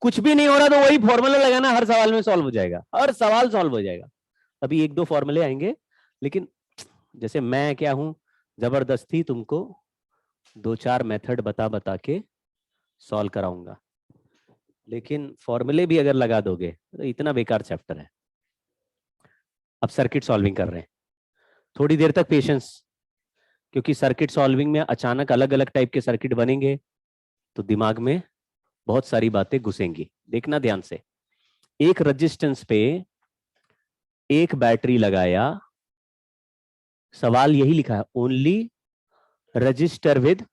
Speaker 1: कुछ भी नहीं हो रहा तो वही फॉर्मूला लगाना, हर सवाल में सॉल्व हो जाएगा, हर सवाल सॉल्व हो जाएगा। अभी 1-2 फॉर्मूले आएंगे, लेकिन जैसे मैं क्या हूं, जबरदस्ती तुमको दो चार मेथड बता बता के सॉल्व कराऊंगा, लेकिन फॉर्मूले भी अगर लगा दोगे तो इतना बेकार चैप्टर है। अब सर्किट सॉल्विंग कर रहे हैं, थोड़ी देर तक पेशेंस, क्योंकि सर्किट सॉल्विंग में अचानक अलग अलग टाइप के सर्किट बनेंगे तो दिमाग में बहुत सारी बातें घुसेंगी। देखना ध्यान से, एक रेजिस्टेंस पे एक बैटरी लगाया, सवाल यही लिखा है only register with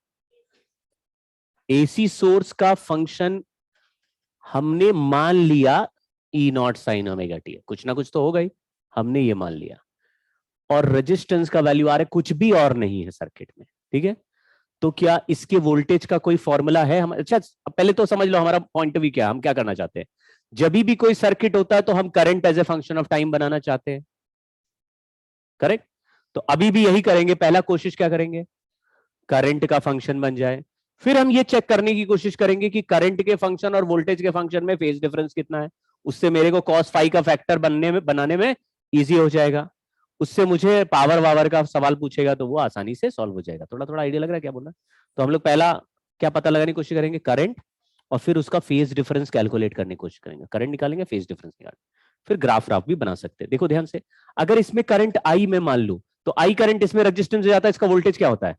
Speaker 1: AC source का फंक्शन हमने मान लिया ई नॉट साइन ओमेगा टी, कुछ ना कुछ तो होगा ही, हमने ये मान लिया, और रेजिस्टेंस का वैल्यू आ रहा है कुछ भी और नहीं है सर्किट में, ठीक है। तो क्या इसके वोल्टेज का कोई फॉर्मूला है? हम अच्छा पहले तो समझ लो हमारा पॉइंट ऑफ व्यू क्या है, हम क्या करना चाहते हैं। जब भी कोई सर्किट होता है तो हम current as a function of time बनाना चाहते हैं, करेक्ट। तो अभी भी यही करेंगे, पहला कोशिश क्या करेंगे, करंट का फंक्शन बन जाए, फिर हम ये चेक करने की कोशिश करेंगे कि करंट के फंक्शन और वोल्टेज के फंक्शन में फेज डिफरेंस कितना है। उससे मेरे को कॉस फाई का फैक्टर बनाने में इजी हो जाएगा, उससे मुझे पावर वावर का सवाल पूछेगा तो वो आसानी से सॉल्व हो जाएगा। थोड़ा थोड़ा आइडिया लग रहा है क्या बोलना। तो हम लोग पहला क्या पता लगाने की कोशिश करेंगे, करंट, और फिर उसका फेज डिफरेंस कैलकुलेट करने की कोशिश करेंगे। करंट निकालेंगे, फेज डिफरेंस निकालेंगे, फिर ग्राफ राफ भी बना सकते हैं। देखो ध्यान से, अगर इसमें करंट आई में मान लू तो आई करंट इसमें रेजिस्टेंस हो जाता है, इसका वोल्टेज क्या होता है,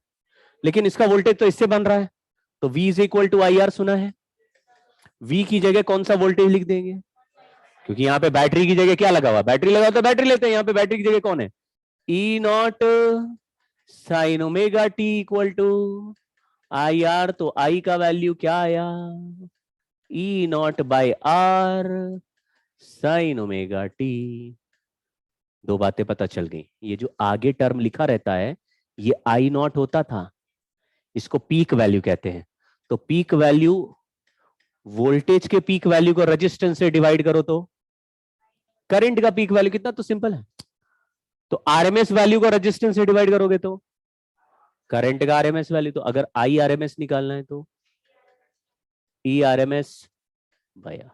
Speaker 1: लेकिन इसका वोल्टेज तो इससे बन रहा है, तो V is equal to I R सुना है। V की जगह कौन सा वोल्टेज लिख देंगे, क्योंकि यहाँ पे बैटरी की जगह क्या लगा हुआ, बैटरी लगा तो बैटरी लेते हैं, यहाँ पे बैटरी की जगह कौन है, E naught sine omega T equal to I R, तो आई का वैल्यू क्या आया, E naught by R sine omega T. दो बातें पता चल गई, ये जो आगे टर्म लिखा रहता है ये आई नॉट होता था, इसको पीक वैल्यू कहते हैं। तो पीक वैल्यू, वोल्टेज के पीक वैल्यू को रेजिस्टेंस से डिवाइड करो तो करंट का पीक वैल्यू कितना, तो सिंपल है। तो आरएमएस वैल्यू को रेजिस्टेंस से डिवाइड करोगे तो करंट का आरएमएस वैल्यू, तो अगर आई आरएमएस निकालना है तो ई आरएमएस भैया।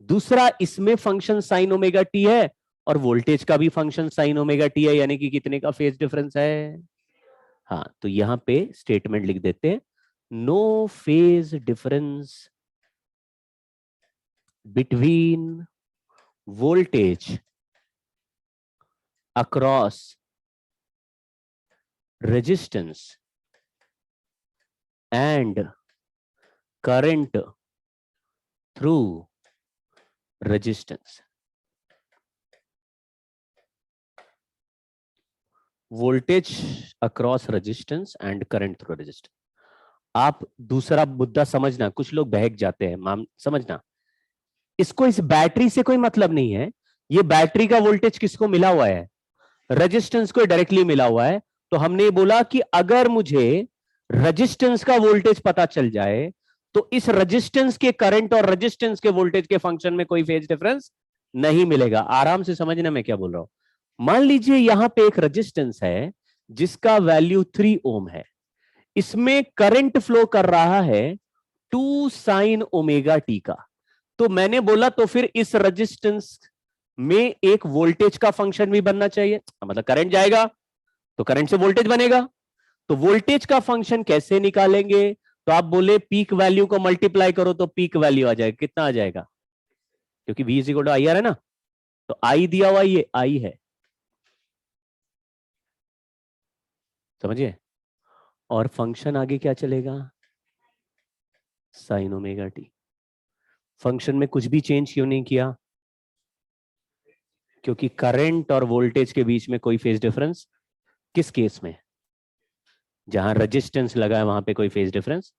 Speaker 1: दूसरा, इसमें फंक्शन साइन ओमेगा टी है और वोल्टेज का भी फंक्शन साइन ओमेगा टी है, यानी कि कितने का फेज डिफरेंस है। हाँ, तो यहां पे स्टेटमेंट लिख देते हैं, no phase difference between voltage across resistance and current through resistance। voltage across resistance and current through resistance। आप दूसरा मुद्दा समझना, कुछ लोग बहक जाते हैं, माम समझना, इसको इस बैटरी से कोई मतलब नहीं है। ये बैटरी का वोल्टेज किसको मिला हुआ है, रेजिस्टेंस को डायरेक्टली मिला हुआ है। तो हमने बोला कि अगर मुझे रेजिस्टेंस का वोल्टेज पता चल जाए तो इस रेजिस्टेंस के करंट और रेजिस्टेंस के वोल्टेज के फंक्शन में कोई फेज डिफरेंस नहीं मिलेगा। आराम से समझना मैं क्या बोल रहा हूं। मान लीजिए यहां पे एक रेजिस्टेंस है जिसका वैल्यू 3 ओम है, इसमें करंट फ्लो कर रहा है 2 साइन ओमेगा टी का। तो मैंने बोला तो फिर इस रेजिस्टेंस में एक वोल्टेज का फंक्शन भी बनना चाहिए, मतलब करंट जाएगा तो करंट से वोल्टेज बनेगा। तो वोल्टेज का फंक्शन कैसे निकालेंगे, तो आप बोले पीक वैल्यू को मल्टीप्लाई करो तो पीक वैल्यू आ जाएगा, कितना आ जाएगा, क्योंकि V is equal to I R है ना, तो आई दिया हुआ ये आई है, समझिए। और फंक्शन आगे क्या चलेगा, साइन ओमेगा टी। फंक्शन में कुछ भी चेंज क्यों नहीं किया, क्योंकि करंट और वोल्टेज के बीच में कोई फेज डिफरेंस, किस केस में, जहां रेजिस्टेंस लगा है वहां पे कोई फेज डिफरेंस,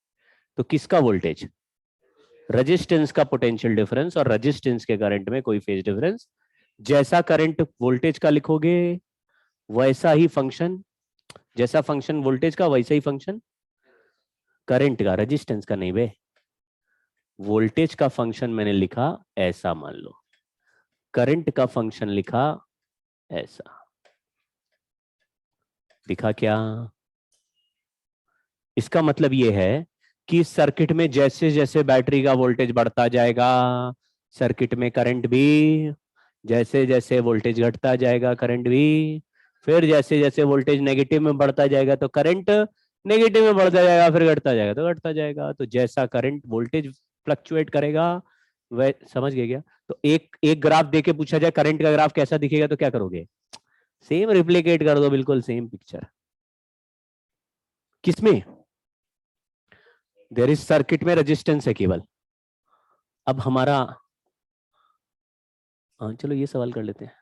Speaker 1: तो किसका वोल्टेज, रेजिस्टेंस का पोटेंशियल डिफरेंस और रेजिस्टेंस के करंट में कोई फेज डिफरेंस। जैसा करंट वोल्टेज का लिखोगे वैसा ही फंक्शन, जैसा फंक्शन वोल्टेज का वैसा ही फंक्शन करंट का, रेजिस्टेंस का नहीं बे। वोल्टेज का फंक्शन मैंने लिखा ऐसा मान लो, करंट का फंक्शन लिखा ऐसा, दिखा क्या। इसका मतलब यह है कि सर्किट में जैसे जैसे बैटरी का वोल्टेज बढ़ता जाएगा सर्किट में करंट भी, जैसे जैसे वोल्टेज घटता जाएगा करंट भी, फिर जैसे जैसे वोल्टेज नेगेटिव में बढ़ता जाएगा तो करंट नेगेटिव में बढ़ता जाएगा फिर घटता जाएगा तो घटता जाएगा। तो जैसा करंट वोल्टेज फ्लक्चुएट करेगा वह, समझ गए क्या? तो एक एक ग्राफ देके पूछा जाए करंट का ग्राफ कैसा दिखेगा तो क्या करोगे? सेम रिप्लिकेट कर दो, बिल्कुल सेम पिक्चर। किसमें? देयर इज सर्किट में रेजिस्टेंस है केवल। अब हमारा चलो ये सवाल कर लेते हैं।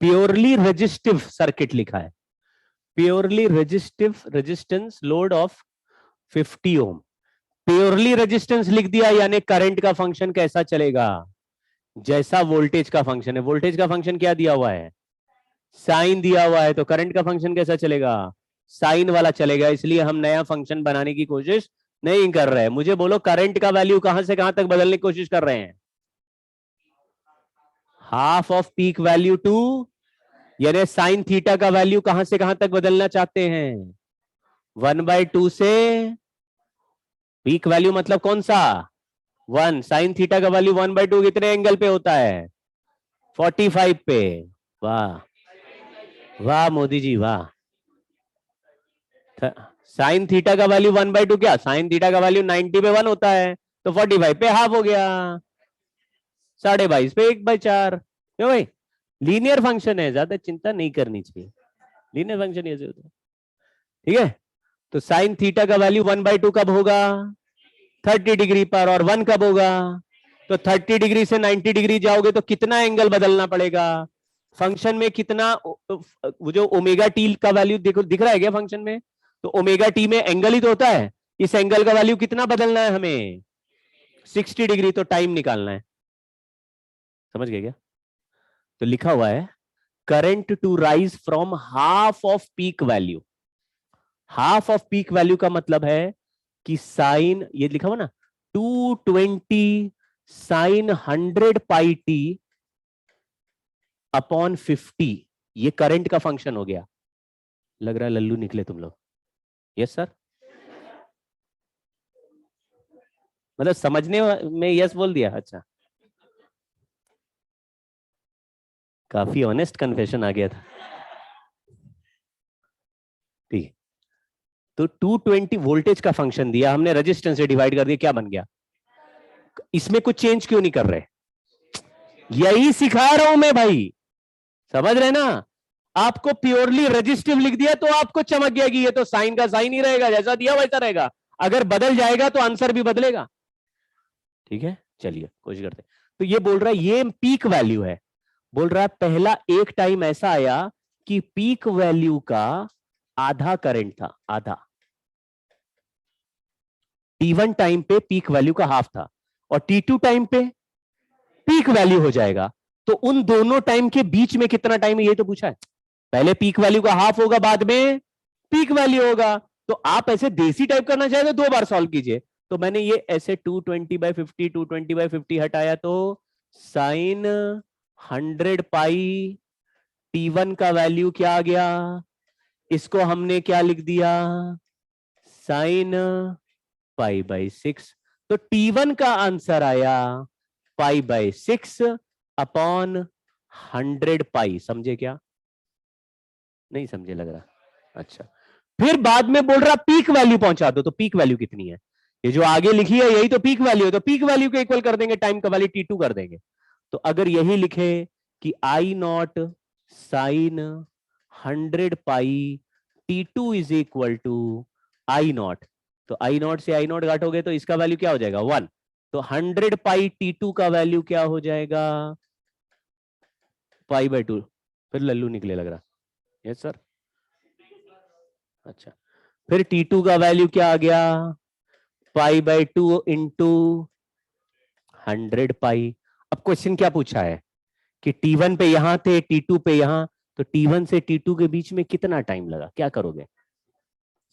Speaker 1: प्योरली रेजिस्टिव सर्किट लिखा है, purely resistive resistance load of 50 ohm. Purely resistance लिख दिया यानी करंट का फंक्शन कैसा चलेगा? जैसा वोल्टेज का फंक्शन है। वोल्टेज का फंक्शन क्या दिया हुआ है? साइन दिया हुआ है। तो करंट का फंक्शन कैसा चलेगा? साइन वाला चलेगा। इसलिए हम नया फंक्शन बनाने की कोशिश नहीं कर रहे हैं। मुझे बोलो करंट का वैल्यू कहां से कहां तक बदलने की कोशिश कर रहे हैं? Half of peak value two, यानी साइन थीटा का वैल्यू कहां से कहां तक बदलना चाहते हैं? 1/2 से पीक वैल्यू मतलब कौन सा? 1। साइन थीटा का वैल्यू 1/2 कितने एंगल पे होता है? 45 पे। वाह वाह मोदी जी वाह। साइन थीटा का वैल्यू 1/2 क्या? साइन थीटा का वैल्यू 90 पे 1 होता है, तो 45 पे हाफ हो गया, 22.5 पे 1/4। क्यों भाई? लीनियर फंक्शन है, ज्यादा चिंता नहीं करनी चाहिए। लीनियर फंक्शन ऐसे होता है। ठीक है, तो साइन थीटा का वैल्यू 1/2 कब होगा? 30 डिग्री पर। और 1 कब होगा? तो 30 डिग्री से 90 डिग्री जाओगे तो कितना एंगल बदलना पड़ेगा? फंक्शन में कितना, वो जो ओमेगा टी का वैल्यू देखो दिख रहा है क्या फंक्शन में? तो ओमेगा टी में एंगल ही तो होता है। इस एंगल का वैल्यू कितना बदलना है हमें? 60 डिग्री। तो टाइम निकालना है। समझ गए क्या? तो लिखा हुआ है current to rise from half of peak value. Half of peak value का मतलब है कि साइन, ये लिखा हुआ ना, 220 साइन 100 पाई टी अपॉन 50, ये करंट का फंक्शन हो गया। लग रहा है लल्लू निकले तुम लोग। यस सर, मतलब समझने में यस बोल दिया। अच्छा, काफी ऑनेस्ट कन्फेशन आ गया था। ठीक है, तो 220 वोल्टेज का फंक्शन दिया हमने, रेजिस्टेंस से डिवाइड कर दिया, क्या बन गया? इसमें कुछ चेंज क्यों नहीं कर रहे? यही सिखा रहा हूं मैं भाई, समझ रहे ना? आपको प्योरली रेजिस्टिव लिख दिया तो आपको चमक गया कि ये तो साइन का साइन ही रहेगा, जैसा दिया वैसा रहेगा। अगर बदल जाएगा तो आंसर भी बदलेगा। ठीक है, चलिए कोशिश करते हैं। तो ये बोल रहा है ये पीक वैल्यू है। बोल रहा है पहला एक टाइम ऐसा आया कि पीक वैल्यू का आधा करंट था, आधा। T1 टाइम पे पीक वैल्यू का हाफ था, और T2 टाइम पे पीक वैल्यू हो जाएगा। तो उन दोनों टाइम के बीच में कितना टाइम है ये तो पूछा है। पहले पीक वैल्यू का हाफ होगा, बाद में पीक वैल्यू होगा। तो आप ऐसे देसी टाइप करना चाहे तो 2 बार सॉल्व कीजिए। तो मैंने ये ऐसे 220/50 220/50 हटाया तो साइन 100 पाई T1 का वैल्यू क्या आ गया? इसको हमने क्या लिख दिया? साइन π/6। तो T1 का आंसर आया π/6 अपॉन 100 पाई। समझे क्या? नहीं समझे लग रहा। अच्छा, फिर बाद में बोल रहा पीक वैल्यू पहुंचा दो। तो पीक वैल्यू कितनी है? ये जो आगे लिखी है यही तो पीक वैल्यू है। तो पीक वैल्यू को इक्वल कर देंगे, टाइम का वैल्यू T2 कर देंगे। तो अगर यही लिखे कि I0 sine 100 pi T2 is equal to I0, तो I0 से I0 घटाओगे तो इसका वैल्यू क्या हो जाएगा? 1। तो 100 पाई T2 का वैल्यू क्या हो जाएगा? π/2। फिर लल्लू निकले लग रहा। Yes sir. अच्छा, फिर T2 का वैल्यू क्या आ गया? π/2 इंटू 100 पाई। अब क्वेश्चन क्या पूछा है कि T1 पे यहां थे, T2 पे यहां, तो T1 से T2 के बीच में कितना टाइम लगा? क्या करोगे?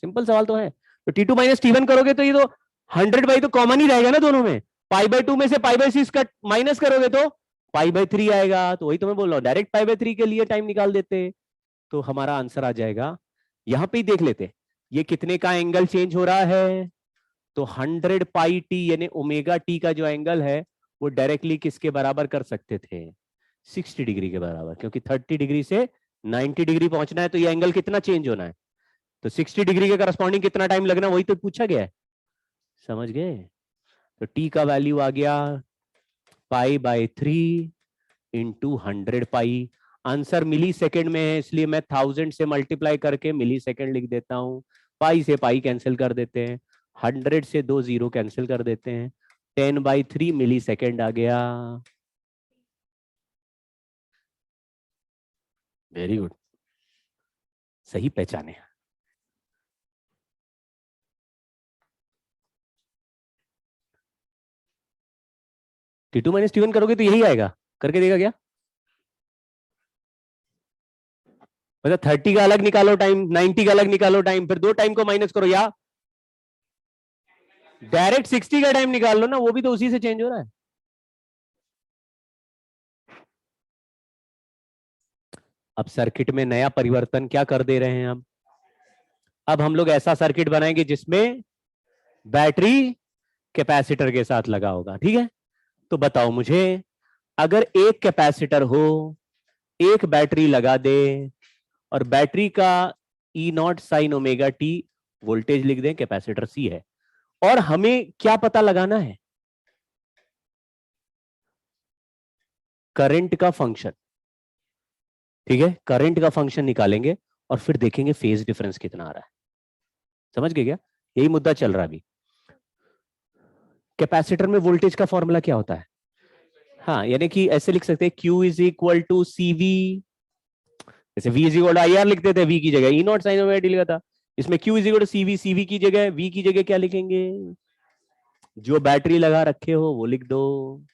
Speaker 1: सिंपल सवाल तो है। तो T2 माइनस T1 करोगे तो ये तो 100 बाई तो कॉमन ही रहेगा ना दोनों में। π/2 में से π/6 का माइनस करोगे तो π/3 आएगा। तो वही तो मैं बोल रहा हूं, डायरेक्ट π/3 के लिए टाइम निकाल देते तो हमारा आंसर आ जाएगा। यहां पे ही देख लेते, ये कितने का एंगल चेंज हो रहा है? तो 100 पाई टी यानी ओमेगा टी का जो एंगल है वो डायरेक्टली किसके बराबर कर सकते थे? 60 डिग्री के बराबर, क्योंकि 30 डिग्री से 90 डिग्री पहुंचना है तो ये एंगल कितना चेंज होना है? तो 60 डिग्री के करस्पॉन्डिंग कितना टाइम लगना, वही तो पूछा गया है। समझ गए? तो टी का वैल्यू आ गया π/3 इंटू 100 पाई। आंसर मिली सेकेंड में है, इसलिए मैं 1000 से मल्टीप्लाई करके मिली सेकेंड लिख देता हूं। पाई से पाई कैंसिल कर देते हैं, 100 से 2 जीरो कैंसिल कर देते हैं, 10/3 मिली सेकेंड आ गया। वेरी गुड, सही पहचाने। T2 - T1 करोगे तो यही आएगा, करके देगा क्या? मतलब 30 का अलग निकालो टाइम, 90 का अलग निकालो टाइम, फिर दो टाइम को माइनस करो, या डायरेक्ट 60 का टाइम निकाल लो ना, वो भी तो उसी से चेंज हो रहा है। अब सर्किट में नया परिवर्तन क्या कर दे रहे हैं हम? अब हम लोग ऐसा सर्किट बनाएंगे जिसमें बैटरी कैपेसिटर के साथ लगा होगा, ठीक है? तो बताओ मुझे, अगर एक कैपेसिटर हो, एक बैटरी लगा दे, और बैटरी का E0 sign omega T voltage लिख दें, कैपेसिटर सी है, और हमें क्या पता लगाना है? करंट का फंक्शन, ठीक है? करंट का फंक्शन निकालेंगे और फिर देखेंगे फेज डिफरेंस कितना आ रहा है। समझ गए क्या? यही मुद्दा चल रहा है अभी। कैपेसिटर में वोल्टेज का फॉर्मूला क्या होता है? हाँ, यानी कि ऐसे लिख सकते हैं, Q is equal to CV, जैसे V is equal to IR लिखते थे, V की जगह E0 साइन ओमेगा टी लिखा था। इसमें Q is equal to CV, CV की जगह, V की जगह क्या लिखेंगे? जो बैटरी लगा रखे हो वो लिख दो।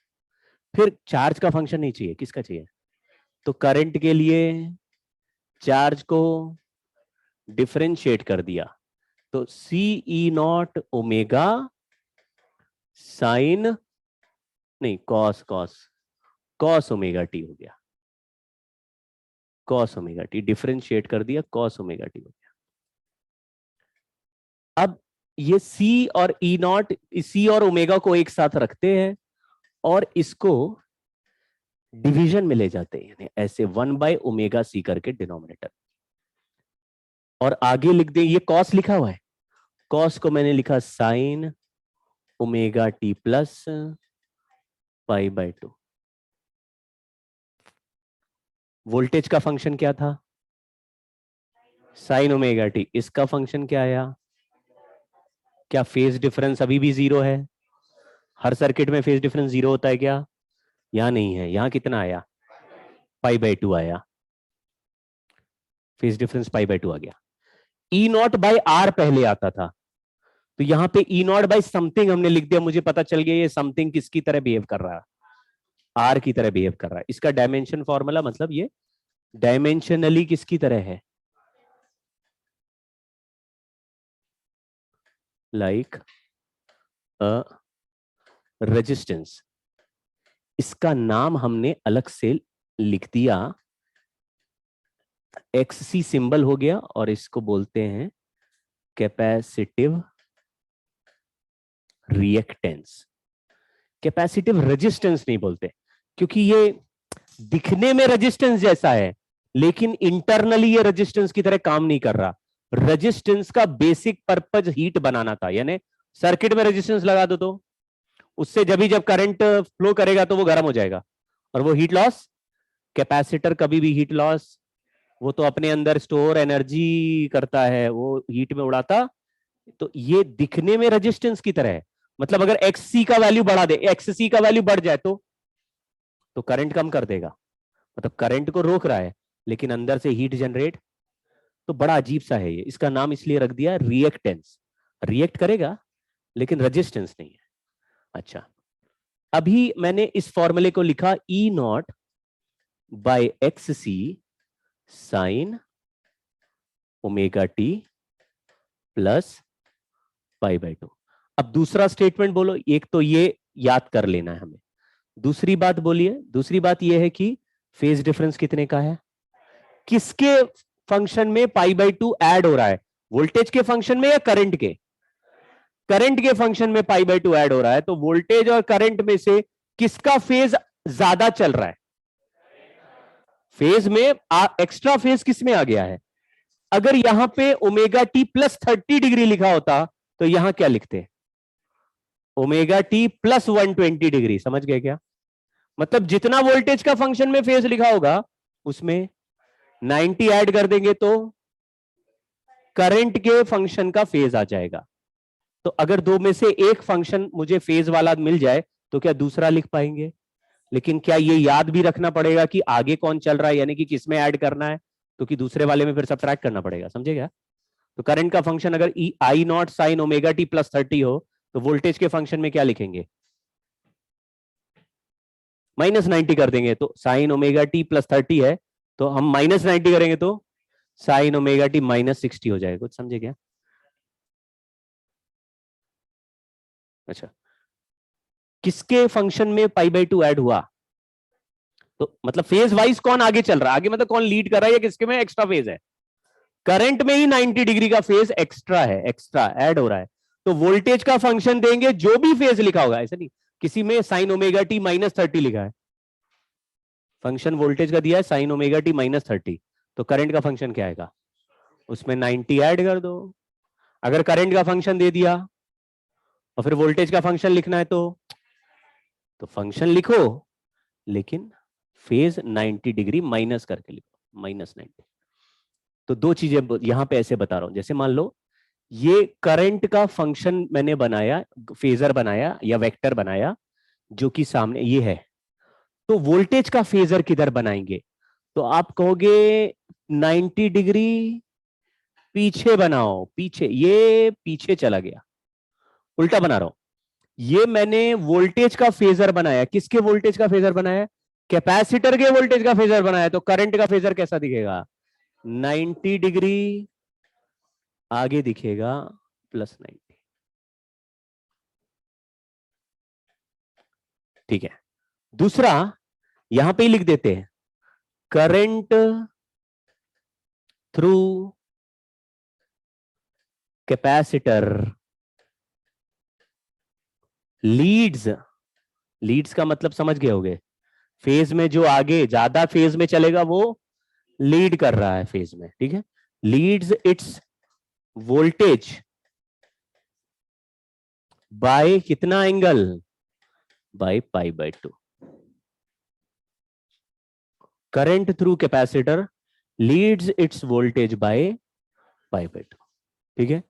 Speaker 1: फिर चार्ज का फंक्शन नहीं चाहिए, किसका चाहिए? तो करंट के लिए चार्ज को डिफरेंशिएट कर दिया, तो CE0 ओमेगा साइन, नहीं कॉस, कॉस ओमेगा टी हो गया। कॉस ओमेगा टी डिफरेंशिएट कर दिया, कॉस ओमेगा टी हो गया। अब ये C और E0, C और ओमेगा को एक साथ रखते हैं और इसको डिवीजन में ले जाते हैं, यानी ऐसे 1/ओमेगा C करके डिनोमिनेटर, और आगे लिख दे, ये कॉस लिखा हुआ है, कॉस को मैंने लिखा sine omega T plus π/2। Voltage का फंक्शन क्या था? Sine omega T. इसका फंक्शन क्या आया? क्या फेज डिफरेंस अभी भी जीरो है? हर सर्किट में फेज डिफरेंस जीरो होता है क्या? यहां नहीं है, यहां कितना आया? π/2 आया, फेज डिफरेंस π/2 आ गया। E0/R पहले आता था, तो यहां पे E0/समथिंग हमने लिख दिया, मुझे पता चल गया ये समथिंग किसकी तरह बिहेव कर रहा है? R की तरह बिहेव कर रहा है। इसका डायमेंशन फॉर्मूला, मतलब ये डायमेंशनली किसकी तरह है? Like a resistance. इसका नाम हमने अलग से लिख दिया, XC सिंबल हो गया, और इसको बोलते हैं कैपेसिटिव रिएक्टेंस। कैपेसिटिव रेजिस्टेंस नहीं बोलते, क्योंकि ये दिखने में रेजिस्टेंस जैसा है, लेकिन इंटरनली ये रेजिस्टेंस की तरह काम नहीं कर रहा। रेजिस्टेंस का बेसिक पर्पज हीट बनाना था, यानी सर्किट में रेजिस्टेंस लगा दो तो उससे जब करंट फ्लो करेगा तो वो गर्म हो जाएगा, और वो हीट लॉस, कैपेसिटर कभी भी हीट लॉस, वो तो अपने अंदर स्टोर एनर्जी करता है, वो हीट में उड़ाता। तो ये दिखने में रेजिस्टेंस की तरह है, मतलब अगर XC का वैल्यू बढ़ा दे, XC का वैल्यू बढ़ जाए तो करंट कम कर देगा, मतलब करंट को रोक रहा है, लेकिन अंदर से हीट जनरेट। तो बड़ा अजीब सा है ये, इसका नाम इसलिए रख दिया रिएक्टेंस। रिएक्ट करेगा लेकिन रेजिस्टेंस नहीं है। अच्छा, अभी मैंने इस फॉर्मूले को लिखा E0/XC sign omega T plus π/2। अब दूसरा स्टेटमेंट बोलो, एक तो ये याद कर लेना है हमें, दूसरी बात बोलिए। दूसरी बात ये है कि फेज डिफरेंस कितने का है, किसके फंक्शन में π/2 ऐड हो रहा है? वोल्टेज के फंक्शन में या करंट के? करंट के फंक्शन में पाई बाय 2 ऐड हो रहा है, तो वोल्टेज और करंट में से किसका फेज ज्यादा चल रहा है? फेज में एक्स्ट्रा फेज किस में आ गया है? अगर यहां पे ओमेगा टी प्लस 30 डिग्री लिखा होता तो यहां क्या लिखते? Omega T plus 120 degree. समझ गए क्या? मतलब जितना वोल्टेज का फंक्शन में फेज लिखा होगा उसमें 90 ऐड कर देंगे तो करंट के फंक्शन का फेज आ जाएगा। तो अगर दो में से एक फंक्शन मुझे फेज वाला मिल जाए तो क्या दूसरा लिख पाएंगे? लेकिन क्या ये याद भी रखना पड़ेगा कि आगे कौन चल रहा है, यानी कि किसमें ऐड करना है, तो कि दूसरे वाले में फिर सब्ट्रैक्ट करना पड़ेगा। समझे क्या? तो करंट का फंक्शन अगर I naught sine omega T plus 30 हो तो वोल्टेज के फंक्शन में क्या लिखेंगे? -90 कर देंगे। तो साइन ओमेगा टी प्लस 30 है तो हम -90 करेंगे तो साइन ओमेगा टी -60 हो जाएगा। कुछ समझे क्या? अच्छा, किसके फंक्शन में पाई बाय 2 ऐड हुआ? तो मतलब फेज वाइज कौन आगे चल रहा है? आगे मतलब कौन लीड कर रहा है या किसके में एक्स्ट्रा फेज है? करंट में ही 90 डिग्री का फेज एक्स्ट्रा है, एक्स्ट्रा ऐड हो रहा है। तो वोल्टेज का फंक्शन देंगे जो भी फेज लिखा होगा, ऐसा नहीं किसी में साइन ओमेगा टी -30 लिखा है, फंक्शन वोल्टेज का दिया है साइन ओमेगा टी -30, तो करंट का फंक्शन क्या आएगा? उसमें 90 ऐड कर दो। अगर करंट का फंक्शन दे दिया और फिर वोल्टेज का फंक्शन लिखना है तो फंक्शन लिखो लेकिन फेज 90 डिग्री माइनस करके लिखो, -90। तो दो चीजें यहां पे ऐसे बता रहा हूं, जैसे मान लो ये करंट का फंक्शन मैंने बनाया, फेजर बनाया या वेक्टर बनाया जो कि सामने ये है, तो वोल्टेज का फेजर किधर बनाएंगे? तो आप कहोगे 90 डिग्री पीछे बनाओ, पीछे, ये पीछे चला गया, उल्टा बना रहा हूं। ये मैंने वोल्टेज का फेजर बनाया, किसके वोल्टेज का फेजर बनाया? कैपेसिटर के वोल्टेज का फेजर बनाया, तो करंट का फेजर कैसा दिखेगा? 90 डिग्री आगे दिखेगा +90। ठीक है। दूसरा यहां पे ही लिख देते हैं, current through capacitor leads. Leads का मतलब समझ गए होगे, फेज में जो आगे ज्यादा फेज में चलेगा वो लीड कर रहा है फेज में। ठीक है, लीड्स इट्स वोल्टेज बाय कितना angle? By pi by 2। Current through capacitor leads its voltage by pi by 2। ठीक है,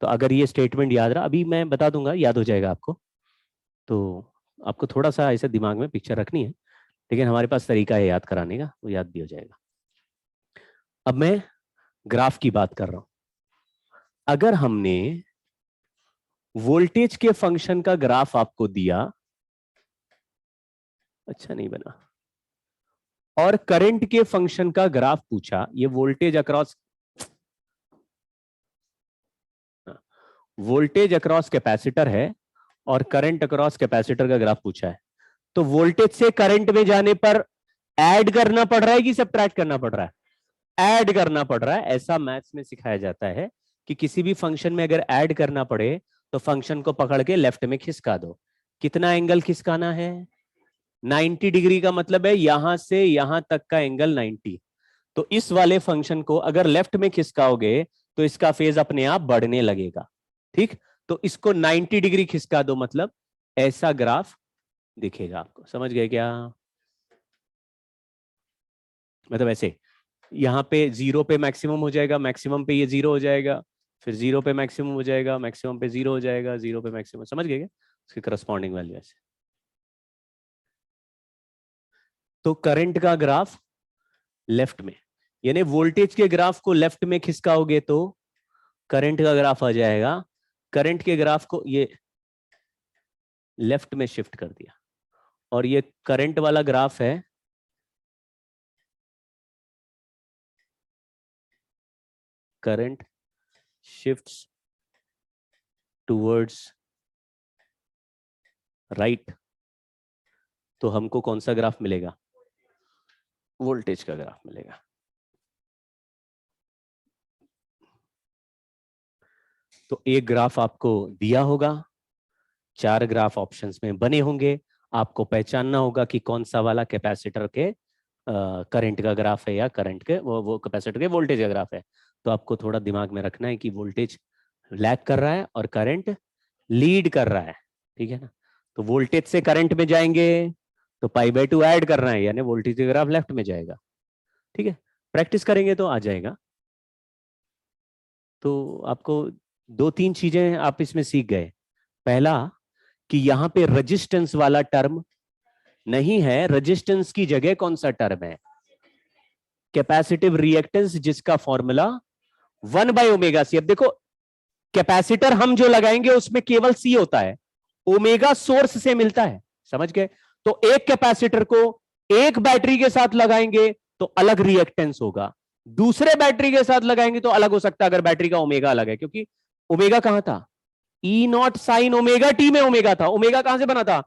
Speaker 1: तो अगर ये स्टेटमेंट याद रहा, अभी मैं बता दूंगा, याद हो जाएगा आपको। तो आपको थोड़ा सा ऐसे दिमाग में पिक्चर रखनी है, लेकिन हमारे पास तरीका है याद कराने का, वो याद भी हो जाएगा। अब मैं ग्राफ की बात कर रहा हूं। अगर हमने वोल्टेज के फंक्शन का ग्राफ आपको दिया, अच्छा नहीं बना, और करंट के फंक्शन का ग्राफ पूछा, ये वोल्टेज अक्रॉस कैपेसिटर है और करंट अक्रॉस कैपेसिटर का ग्राफ पूछा है, तो वोल्टेज से करंट में जाने पर ऐड करना पड़ रहा है कि सब्ट्रैक्ट करना पड़ रहा है? ऐड करना पड़ रहा है। ऐसा मैथ्स में सिखाया जाता है कि किसी भी फंक्शन में अगर ऐड करना पड़े तो फंक्शन को पकड़ के लेफ्ट में खिसका दो। कितना एंगल खिसकाना है? 90 डिग्री का मतलब है यहां से यहां तक का एंगल 90। तो इस वाले फंक्शन को अगर लेफ्ट में खिसकाओगे तो इसका फेज अपने आप बढ़ने लगेगा। ठीक, तो इसको 90 डिग्री खिसका दो, मतलब ऐसा ग्राफ दिखेगा आपको। समझ गए क्या? मतलब ऐसे यहां पे जीरो पे मैक्सिमम हो जाएगा, मैक्सिमम पे ये जीरो हो जाएगा, फिर जीरो पे मैक्सिमम हो जाएगा, मैक्सिमम पे जीरो हो जाएगा, जीरो पे मैक्सिमम। समझ गए क्या? उसकी करस्पॉन्डिंग वैल्यू ऐसे। तो करंट का ग्राफ लेफ्ट में, यानी वोल्टेज के ग्राफ को लेफ्ट में खिसकाओगे तो करंट का ग्राफ आ जाएगा। करंट के ग्राफ को ये लेफ्ट में शिफ्ट कर दिया और ये करंट वाला ग्राफ है, करंट शिफ्ट्स टुवर्ड्स राइट, तो हमको कौन सा ग्राफ मिलेगा? वोल्टेज का ग्राफ मिलेगा। तो एक ग्राफ आपको दिया होगा, 4 ग्राफ ऑप्शंस में बने होंगे, आपको पहचानना होगा कि कौन सा वाला कैपेसिटर के करंट का ग्राफ है या करंट के वो कैपेसिटर के वोल्टेज का ग्राफ है। तो आपको थोड़ा दिमाग में रखना है कि वोल्टेज लैग कर रहा है और करंट लीड कर रहा है, ठीक है ना। तो वोल्टेज से करंट में जाएंगे तो π/2 ऐड करना है, यानी वोल्टेज का ग्राफ लेफ्ट में जाएगा, ठीक है। प्रैक्टिस करेंगे तो आ जाएगा। तो आपको 2-3 चीजें आप इसमें सीख गए। पहला कि यहां पे रेजिस्टेंस वाला टर्म नहीं है, रेजिस्टेंस की जगह कौन सा टर्म है, कैपेसिटिव रिएक्टेंस, जिसका फॉर्मूला 1/ω/c। अब देखो कैपेसिटर हम जो लगाएंगे उसमें केवल सी होता है, ओमेगा सोर्स से मिलता है, समझ गए। तो एक कैपेसिटर को एक बैटरी के साथ लगाएंगे तो अलग रिएक्टेंस होगा, दूसरे बैटरी के साथ लगाएंगे तो अलग हो सकता है, अगर बैटरी का ओमेगा अलग है, क्योंकि ओमेगा कहां था, E0 साइन ओमेगा टी में ओमेगा था। ओमेगा कहां से बना था,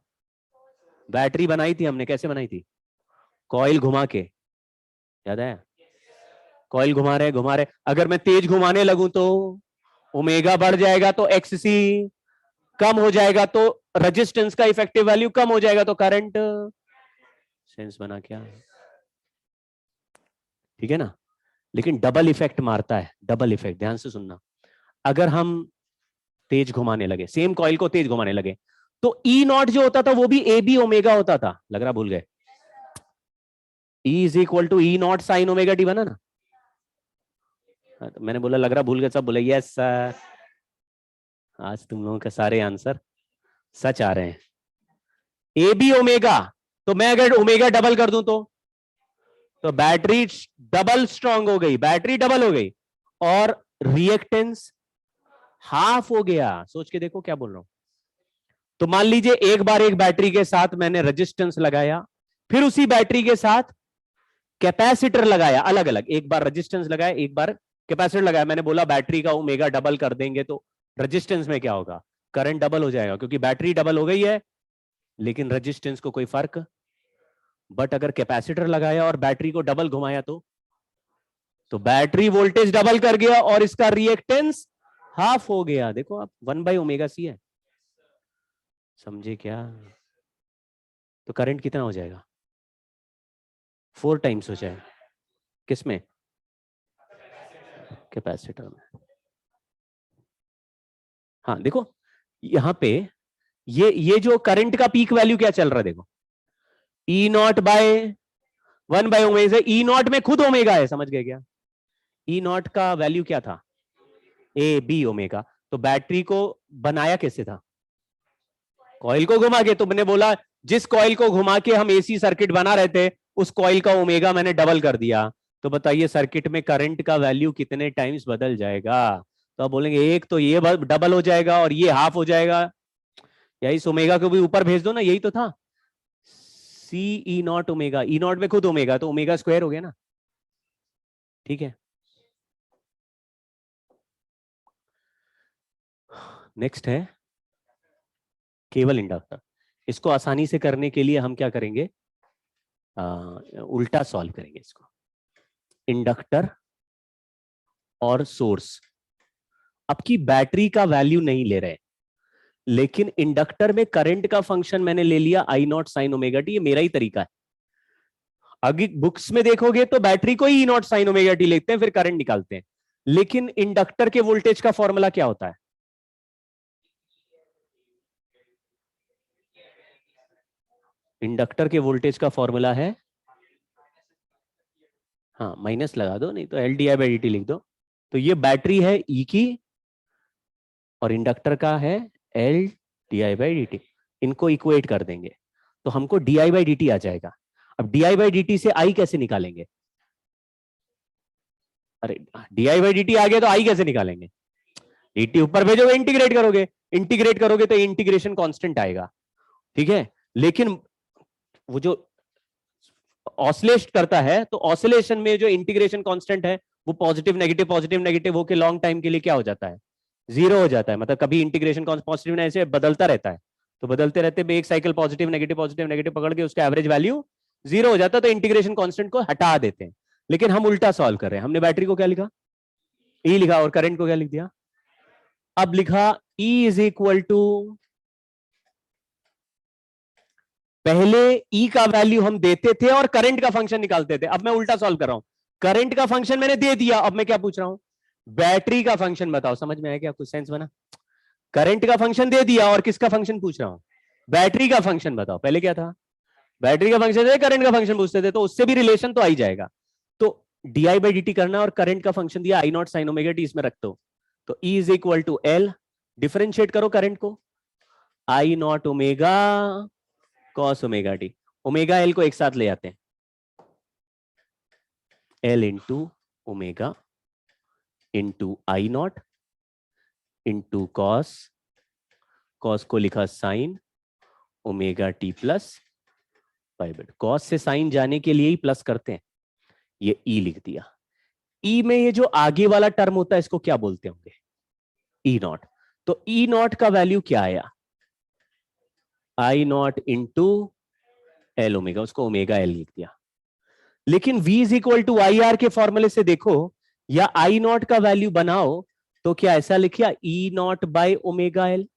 Speaker 1: बैटरी बनाई थी हमने, कैसे बनाई थी, कॉइल घुमा के, याद है, कॉइल घुमा रहे, अगर मैं तेज घुमाने लगूं तो ओमेगा बढ़ जाएगा, तो XC कम हो जाएगा, तो रेजिस्टेंस का इफेक्टिव वैल्यू कम हो जाएगा, तो करंट, सेंस बना क्या, ठीक है ना। लेकिन डबल इफेक्ट मारता है, डबल इफेक्ट, ध्यान से सुनना। अगर हम तेज घुमाने लगे, सेम कॉइल को तेज घुमाने लगे, तो E0 जो होता था वो भी AB ओमेगा होता था, लग रहा भूल गए, E = E0 sign omega T बना ना। तो मैंने बोला लग रहा भूल गए, सब बोले यस सर। आज तुम लोगों के सारे आंसर सच आ रहे हैं। AB ओमेगा, तो मैं अगर ओमेगा डबल कर दूं तो बैटरी डबल स्ट्रांग हो गई, बैटरी डबल हो गई, और रिएक्टेंस हाफ हो गया। सोच के देखो क्या बोल रहा हूं। तो मान लीजिए एक बार एक बैटरी के साथ मैंने रेजिस्टेंस लगाया, फिर उसी बैटरी के साथ कैपेसिटर लगाया, अलग अलग, एक बार रेजिस्टेंस लगाया, एक बार कैपेसिटर लगाया। मैंने बोला बैटरी का ओमेगा डबल कर देंगे तो रेजिस्टेंस में क्या होगा, करंट डबल हो जाएगा, क्योंकि बैटरी डबल हो गई है, लेकिन रेजिस्टेंस को कोई फर्क। बट अगर कैपेसिटर लगाया और बैटरी को डबल घुमाया तो बैटरी वोल्टेज डबल कर गया और इसका रिएक्टेंस हाफ हो गया। देखो आप 1/ω/c है, समझे क्या। तो करंट कितना हो जाएगा, 4 टाइम्स हो जाएगा, किसमें, कैपेसिटर में। हाँ देखो यहां पे ये जो करंट का पीक वैल्यू क्या चल रहा है, देखो E0/1/ω से, E0 में खुद ओमेगा है, समझ गए क्या। E0 का वैल्यू क्या था, AB ओमेगा। तो बैटरी को बनाया कैसे था, कॉइल को घुमा के। तो मैंने बोला जिस कॉइल को घुमा के हम AC सर्किट बना रहे थे, उस कॉइल का ओमेगा मैंने डबल कर दिया। तो बताइए सर्किट में करंट का वैल्यू कितने टाइम्स बदल जाएगा। तो आप बोलेंगे एक तो ये डबल हो जाएगा और ये हाफ हो जाएगा, या इस ओमेगा को भी ऊपर भेज दो ना, यही तो था, CE0 ओमेगा, E0 में खुद ओमेगा, तो ओमेगा स्क्वायर हो गया ना, ठीक है। नेक्स्ट है केवल इंडक्टर। इसको आसानी से करने के लिए हम क्या करेंगे, उल्टा सॉल्व करेंगे इसको। इंडक्टर और सोर्स, अब की बैटरी का वैल्यू नहीं ले रहे, लेकिन इंडक्टर में करंट का फंक्शन मैंने ले लिया I0 साइन ओमेगा टी। ये मेरा ही तरीका है। अगर बुक्स में देखोगे तो बैटरी को ही E0 साइन ओमेगा टी लेते हैं, फिर करंट निकालते हैं। लेकिन इंडक्टर के वोल्टेज का फॉर्मूला क्या होता है, इंडक्टर के वोल्टेज का फॉर्मूला है, हाँ माइनस लगा दो, नहीं तो LdI/dt लिख दो। तो ये बैटरी है E की और इंडक्टर का है LdI/dt, इनको इक्वेट कर देंगे तो हमको dI/dt आ जाएगा। अब dI/dt से I कैसे निकालेंगे, अरे dI/dt आ गया तो I कैसे निकालेंगे, dt ऊपर भेजोगे, इंटीग्रेट करोगे तो इंटीग्रेशन कांस्टेंट आएगा, ठीक है। लेकिन वो जो ऑसिलेट करता है, तो ऑसिलेशन में जो इंटीग्रेशन कांस्टेंट है वो पॉजिटिव नेगेटिव होके लॉन्ग टाइम के लिए क्या हो जाता है, 0 हो जाता है। मतलब कभी इंटीग्रेशन पॉजिटिव ना ऐसे बदलता रहता है, तो बदलते रहते एक साइकिल पॉजिटिव नेगेटिव पकड़ के उसका एवरेज वैल्यू 0 हो जाता है, तो इंटीग्रेशन कांस्टेंट को हटा देते हैं। लेकिन हम उल्टा सॉल्व कर रहे हैं, हमने बैटरी को क्या लिखा, E लिखा, और करंट को क्या लिख दिया, अब लिखा E इज इक्वल टू, पहले E का वैल्यू हम देते थे और करंट का फंक्शन निकालते थे, अब मैं उल्टा सॉल्व कर रहा हूं। करंट का फंक्शन मैंने दे दिया, अब मैं क्या पूछ रहा हूं, बैटरी का फंक्शन बताओ। समझ में आया क्या, कुछ सेंस बना? करंट का फंक्शन दे दिया और किसका फंक्शन पूछ रहा हूं, बैटरी का फंक्शन बताओ। पहले क्या था, बैटरी का फंक्शन है, करंट का फंक्शन पूछते थे, तो उससे भी रिलेशन तो आ ही जाएगा। तो डी बाई डी टी करना और करंट का फंक्शन दिया I naught sine omega T, इसमें रख दो। तो E is equal to L, differentiate करो करंट को, I naught omega cos omega T, omega L को एक साथ ले आते हैं, L into omega into I naught into cos, cos को लिखा sine omega T plus pi by, cos से साइन जाने के लिए ही प्लस करते हैं, ये E लिख दिया। E में ये जो आगे वाला टर्म होता है इसको क्या बोलते होंगे, E नॉट। तो E नॉट का वैल्यू क्या आया, I naught into L omega, उसको ओमेगा एल लिख दिया। लेकिन V is equal to I R के फॉर्मूले से देखो, या आई नॉट का वैल्यू बनाओ तो क्या ऐसा लिखा E not by omega L.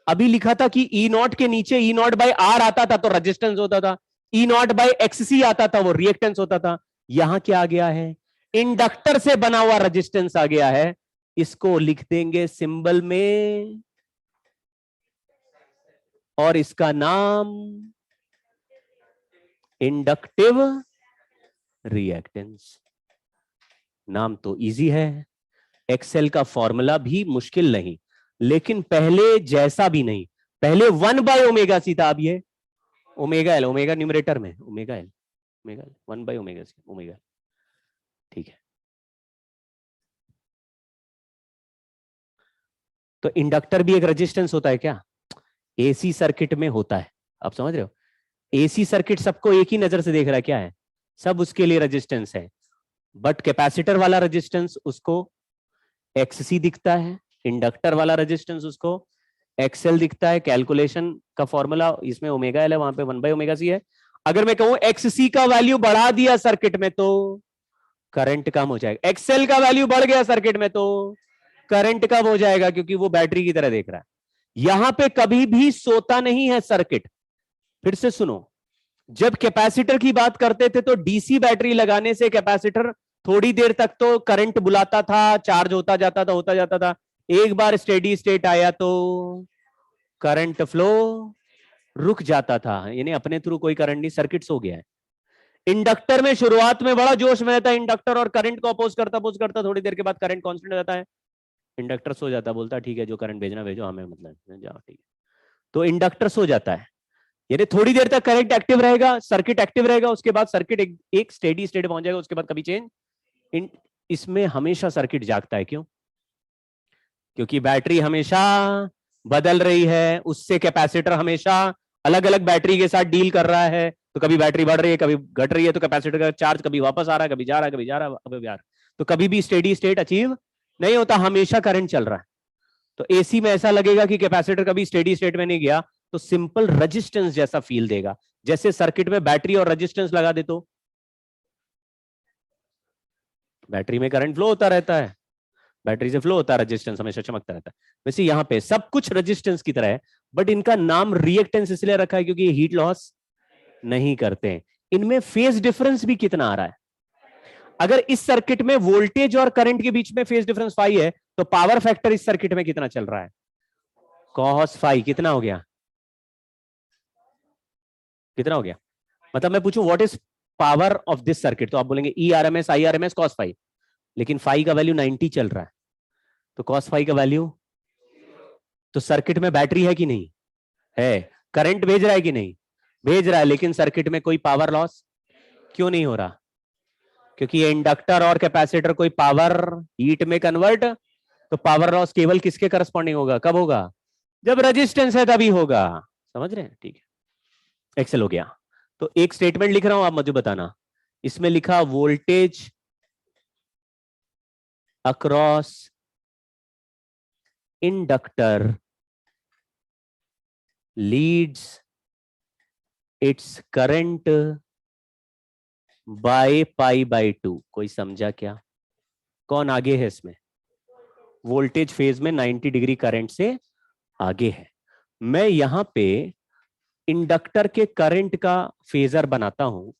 Speaker 1: अभी लिखा था कि E नॉट के नीचे E नॉट बाय आर आता था तो रेजिस्टेंस होता था, E नॉट बाय XC आता था वो रिएक्टेंस होता था। यहां क्या आ गया है, इंडक्टर से बना हुआ रेजिस्टेंस आ गया है, इसको लिख देंगे सिंबल में और इसका नाम इंडक्टिव रिएक्टेंस। नाम तो इजी है, एक्सेल का फॉर्मूला भी मुश्किल नहीं, लेकिन पहले जैसा भी नहीं। पहले 1 बाय ओमेगा सी था, अब ये ओमेगा एल, ओमेगा न्यूमरेटर में omega L, omega L 1 by omega C omega L, ठीक है। तो इंडक्टर भी एक रेजिस्टेंस होता है क्या, एसी सर्किट में होता है, आप समझ रहे हो। एसी सर्किट सबको एक ही नजर से देख रहा है, क्या है, सब उसके लिए रेजिस्टेंस है। बट कैपेसिटर वाला रेजिस्टेंस उसको एक्ससी दिखता है, इंडक्टर वाला रेजिस्टेंस उसको एक्सएल दिखता है। कैलकुलेशन का फॉर्मूला इसमें ओमेगा एल है, वहां पे 1 बाय ओमेगा सी है। अगर मैं कहूं एक्ससी का वैल्यू बढ़ा दिया सर्किट में तो करंट कम हो जाएगा, एक्सएल का वैल्यू बढ़ गया सर्किट में तो करंट कम हो जाएगा, क्योंकि वो बैटरी की तरह देख रहा है। यहां पे कभी भी सोता नहीं है सर्किट। फिर से सुनो, जब कैपेसिटर की बात करते थे तो डीसी बैटरी लगाने से कैपेसिटर थोड़ी देर तक तो करंट बुलाता था, चार्ज होता जाता था। एक बार स्टेडी स्टेट आया तो करंट फ्लो रुक जाता था, यानी अपने थ्रू कोई करंट नहीं, सर्किट सो गया है। इंडक्टर में शुरुआत में बड़ा जोश में रहता है इंडक्टर, और करंट को अपोज करता, थोड़ी देर के बाद करंट कांस्टेंट हो जाता है, इंडक्टर सो जाता, बोलता ठीक है जो करंट भेजना भेजो, हमें मतलब जाओ ठीक है। तो इंडक्टर सो जाता है, यानी थोड़ी देर तक करंट एक्टिव रहेगा, सर्किट एक्टिव रहेगा, उसके बाद सर्किट एक स्टेडी स्टेट पहुंच जाएगा, उसके बाद कभी चेंज। इसमें हमेशा सर्किट जागता है, क्यों, क्योंकि बैटरी हमेशा बदल रही है, उससे कैपेसिटर हमेशा अलग अलग बैटरी के साथ डील कर रहा है। तो कभी बैटरी बढ़ रही है, कभी घट रही है, तो कैपेसिटर का चार्ज कभी वापस आ रहा है, कभी जा रहा है, कभी जा रहा है, कभी जा रहा है। तो कभी भी स्टेडी स्टेट अचीव नहीं होता, हमेशा करंट चल रहा है। तो एसी में ऐसा लगेगा कि कैपेसिटर कभी स्टेडी स्टेट में नहीं गया, तो सिंपल रेजिस्टेंस जैसा फील देगा। जैसे सर्किट में बैटरी और रेजिस्टेंस लगा दे तो बैटरी में करंट फ्लो होता रहता है, बैटरी से फ्लो होता है, रेजिस्टेंस हमेशा चमकता रहता है। वैसे यहां पे सब कुछ रेजिस्टेंस की तरह है, बट इनका नाम रिएक्टेंस इसलिए रखा है क्योंकि ये हीट लॉस नहीं करते हैं। इनमें फेज डिफरेंस भी कितना आ रहा है, अगर इस सर्किट में वोल्टेज और करंट के बीच में फेज डिफरेंस फाई है, तो पावर फैक्टर इस सर्किट में कितना चल रहा है, कॉस फाई। कितना हो गया, कितना हो गया, मतलब मैं पूछूं what is power of this circuit, तो आप बोलेंगे E R M S I R M S cos phi, लेकिन फाई का वैल्यू 90 चल रहा है, तो कॉस फाई का वैल्यू, तो सर्किट में बैटरी है कि नहीं है, करंट भेज रहा है कि नहीं भेज रहा है, लेकिन सर्किट में कोई पावर लॉस क्यों नहीं हो रहा, क्योंकि ये इंडक्टर और कैपेसिटर कोई पावर हीट में कन्वर्ट, तो पावर लॉस केवल किसके करस्पॉन्डिंग होगा, कब होगा, जब रेजिस्टेंस है तभी होगा। समझ रहे हैं, ठीक है, एक्सेल हो गया। तो एक स्टेटमेंट लिख रहा हूं, आप मुझे बताना, इसमें लिखा voltage across inductor leads its current by pi by 2। कोई समझा क्या, कौन आगे है इसमें, वोल्टेज फेज में 90 डिग्री करंट से आगे है। मैं यहां पे इंडक्टर के करंट का फेजर बनाता हूं,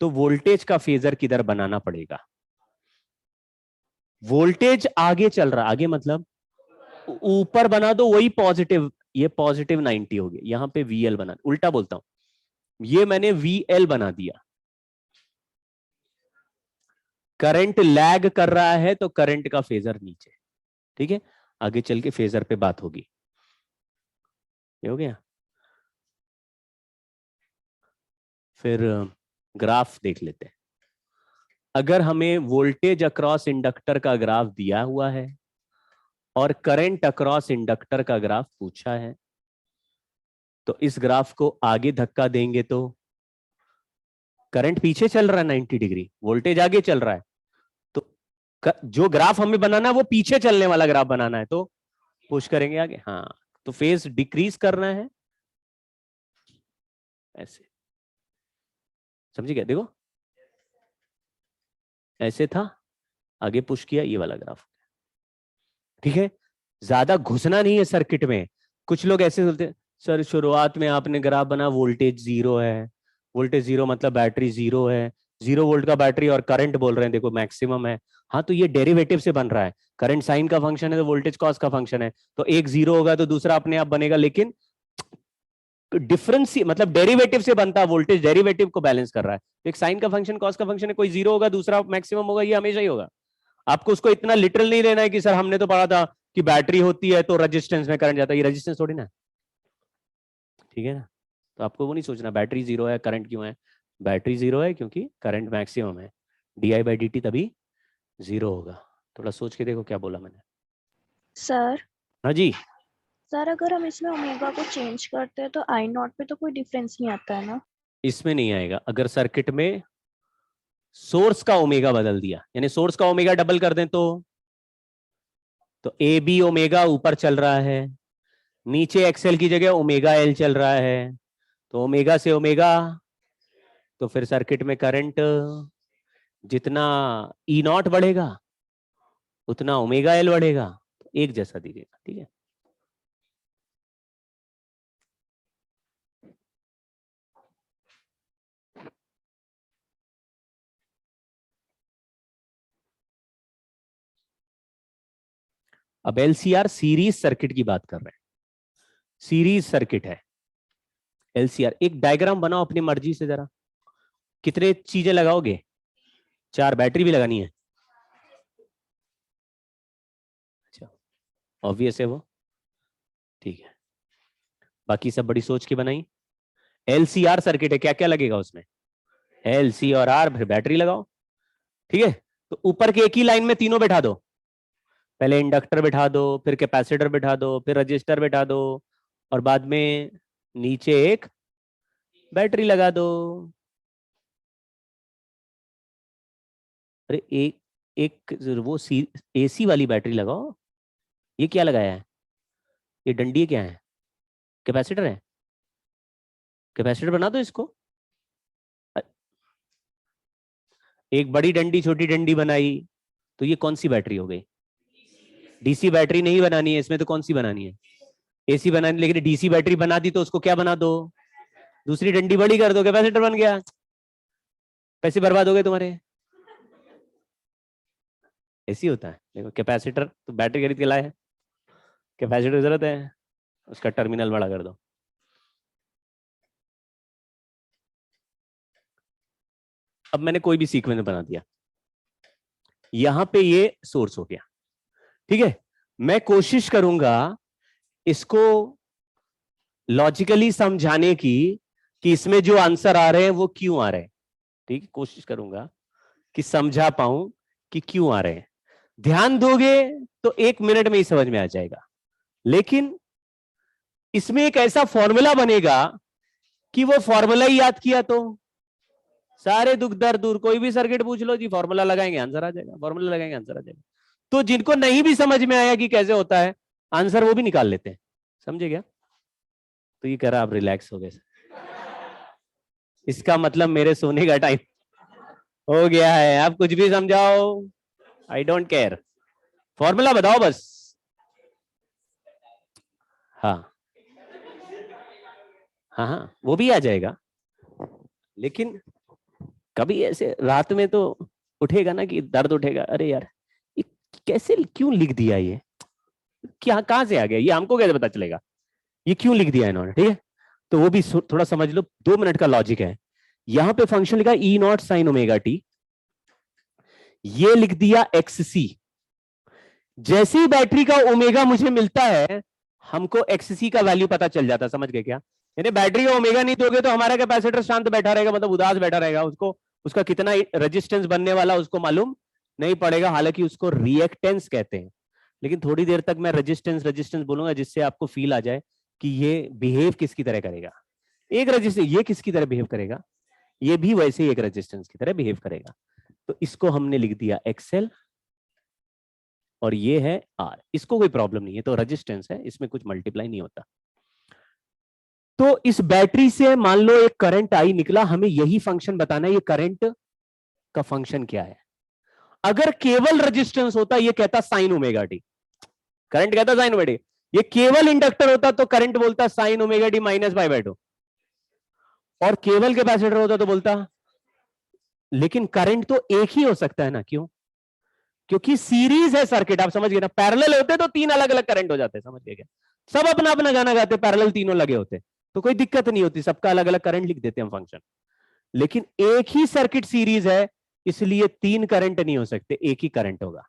Speaker 1: तो वोल्टेज का फेजर किधर बनाना पड़ेगा? वोल्टेज आगे चल रहा, आगे मतलब ऊपर बना दो, वही पॉजिटिव, ये पॉजिटिव 90 हो गया। यहां पे VL बना, उल्टा बोलता हूं, ये मैंने VL बना दिया। करंट लैग कर रहा है तो करंट का फेजर नीचे। ठीक है, आगे चल के फेजर पे बात होगी। ये हो गया। फिर ग्राफ देख लेते हैं। अगर हमें वोल्टेज अक्रॉस इंडक्टर का ग्राफ दिया हुआ है और करंट अक्रॉस इंडक्टर का ग्राफ पूछा है, तो इस ग्राफ को आगे धक्का देंगे तो करंट पीछे चल रहा है 90 डिग्री, वोल्टेज आगे चल रहा है, तो जो ग्राफ हमें बनाना है वो पीछे चलने वाला ग्राफ बनाना है, तो पुश करेंगे आगे। हाँ, तो फेज डिक्रीज करना है ऐसे, समझिए क्या? देखो ऐसे था, आगे पुश किया, ये वाला ग्राफ। ठीक है, ज्यादा घुसना नहीं है सर्किट में। कुछ लोग ऐसे बोलते हैं, सर शुरुआत में आपने ग्राफ बना, वोल्टेज जीरो है, वोल्टेज जीरो मतलब बैटरी जीरो है, 0 वोल्ट का बैटरी और करंट बोल रहे हैं देखो मैक्सिमम है। हाँ, तो ये डेरिवेटिव से बन रहा है, करंट साइन का फंक्शन है तो वोल्टेज कॉस का फंक्शन है, तो एक जीरो होगा तो दूसरा अपने आप बनेगा, लेकिन डिफरेंस मतलब डेरिवेटिव से बनता है, वोल्टेज डेरिवेटिव को बैलेंस कर रहा है। एक साइन का फंक्शन कॉस का फंक्शन है, कोई जीरो होगा दूसरा मैक्सिमम होगा, ये हमेशा ही होगा। आपको उसको इतना लिटरल नहीं लेना है कि सर हमने तो पढ़ा था कि बैटरी होती है तो रेजिस्टेंस में करंट जाता है, ये रेजिस्टेंस थोड़ी ना। ठीक है ना, तो आपको वो नहीं सोचना बैटरी जीरो है करंट क्यों है। बैटरी जीरो है क्योंकि करंट मैक्सिमम है, di/dt तभी जीरो होगा। थोड़ा सोच के देखो क्या बोला मैंने।
Speaker 2: सर
Speaker 1: हाँ जी,
Speaker 2: सर अगर हम इसमें ओमेगा को चेंज करते हैं तो आई नॉट पे तो कोई डिफरेंस नहीं आता है ना?
Speaker 1: इसमें नहीं आएगा। अगर सर्किट में सोर्स का ओमेगा बदल दिया, यानी सोर्स का ओमेगा डबल कर दें, तो ए बी ओमेगा ऊपर चल रहा है, नीचे एक्सएल की जगह ओमेगा एल चल रहा है, तो ओमेगा से ओमेगा, तो फिर सर्किट में करंट जितना ई नॉट बढ़ेगा उतना ओमेगा एल बढ़ेगा, तो एक जैसा दीजिएगा। ठीक है, अब एलसीआर सीरीज सर्किट की बात कर रहे हैं। सीरीज सर्किट है एलसीआर। एक डायग्राम बनाओ अपनी मर्जी से, जरा कितने चीजें लगाओगे? 4, बैटरी भी लगानी है। अच्छा, ऑब्वियस है वो। ठीक है, बाकी सब बड़ी सोच के बनाई। एलसीआर सर्किट है, क्या क्या लगेगा उसमें? एल सी और आर, फिर बैटरी लगाओ। ठीक है, तो ऊपर के एक ही लाइन में तीनों बैठा दो। पहले इंडक्टर बैठा दो, फिर कैपेसिटर बैठा दो, फिर रजिस्टर बैठा दो, और बाद में नीचे एक बैटरी लगा दो। अरे एक एक वो एसी वाली बैटरी लगाओ। ये क्या लगाया है? ये डंडी क्या है? कैपेसिटर है? कैपेसिटर बना दो इसको। अ- एक बड़ी डंडी छोटी डंडी बनाई, तो ये कौन सी बैटरी हो गई? डीसी बैटरी नहीं बनानी है इसमें, तो कौन सी बनानी है? एसी बनानी। लेकिन डीसी बैटरी बना दी तो उसको क्या बना दो? दूसरी डंडी बड़ी कर दो, कैपेसिटर बन गया। पैसे बर्बाद हो गए तुम्हारे। ऐसी होता है। देखो कैपेसिटर तो बैटरी खरीद के लाए हैं, कैपेसिटर जरूरत है, उसका टर्मिनल बड़ा कर दो। अब मैंने कोई भी सीक्वेंस बना दिया, यहां पे ये सोर्स हो गया। ठीक है, मैं कोशिश करूंगा इसको लॉजिकली समझाने की कि इसमें जो आंसर आ रहे हैं वो क्यों आ रहे हैं। ठीक है, कोशिश करूंगा कि समझा पाऊं कि क्यों आ रहे हैं। ध्यान दोगे तो 1 मिनट में ही समझ में आ जाएगा, लेकिन इसमें एक ऐसा फॉर्मूला बनेगा कि वो फॉर्मूला ही याद किया तो सारे दुख दर्द दूर। कोई भी सर्किट पूछ लो जी, फॉर्मूला लगाएंगे आंसर आ जाएगा, फॉर्मूला लगाएंगे आंसर आ जाएगा। तो जिनको नहीं भी समझ में आया कि कैसे होता है आंसर, वो भी निकाल लेते हैं। समझे क्या? तो ये कह रहा आप रिलैक्स हो गए, इसका मतलब मेरे सोने का टाइम हो गया है। आप कुछ भी समझाओ, आई डोंट केयर, फॉर्मूला बताओ बस। हाँ हाँ हाँ, वो भी आ जाएगा, लेकिन कभी ऐसे रात में तो उठेगा ना कि दर्द उठेगा, अरे यार ये कैसे क्यों लिख दिया, ये क्या कहां से आ गया, ये हमको कैसे पता चलेगा ये क्यों लिख दिया इन्होंने, ठीक है। तो वो भी थोड़ा समझ लो, 2 मिनट का लॉजिक है। यहां पे फंक्शन लिखा ई नॉट साइन ओमेगा टी, ये लिख दिया एक्स सी। जैसे ही बैटरी का ओमेगा मुझे मिलता है, हमको एक्स सी का वैल्यू पता चल जाता, समझ गए क्या? यानी बैटरी का ओमेगा नहीं दोगे तो हमारा कैपेसिटर शांत बैठा रहेगा, मतलब उदास बैठा रहेगा, उसको उसका कितना रेजिस्टेंस बनने वाला उसको मालूम नहीं पड़ेगा, हालांकि उसको रिएक्टेंस कहते हैं। लेकिन थोड़ी देर तक मैं रेजिस्टेंस रेजिस्टेंस बोलूंगा, जिससे आपको फील आ जाए कि ये बिहेव किसकी तरह करेगा। एक रेजिस्टेंस ये किसकी तरह बिहेव करेगा, ये भी वैसे ही एक रेजिस्टेंस की तरह बिहेव करेगा। तो इसको हमने लिख दिया एक्सएल और ये है आर, इसको कोई प्रॉब्लम नहीं है, तो रेजिस्टेंस है, इसमें कुछ मल्टीप्लाई नहीं होता। तो इस बैटरी से मान लो एक करंट आई निकला, हमें यही फंक्शन बताना है, ये करंट का फंक्शन क्या है। अगर केवल रेजिस्टेंस होता, ये कहता साइन ओमेगा टी, करंट कहता साइन ओमेगा टी। ये केवल इंडक्टर होता तो करंट बोलता sign omega T minus pi by 2, और केवल कैपेसिटर होता तो बोलता, लेकिन करंट तो एक ही हो सकता है ना, क्यों? क्योंकि सीरीज है सर्किट, आप समझ गए ना। पैरेलल होते तो 3 अलग अलग करंट हो जाते, समझ गए क्या? सब अपना अपना गाना गाते, पैरेलल तीनों लगे होते तो कोई दिक्कत नहीं होती, सबका अलग अलग करंट लिख देते हम फंक्शन। लेकिन एक ही सर्किट सीरीज है, इसलिए 3 करंट नहीं हो सकते, एक ही करंट होगा।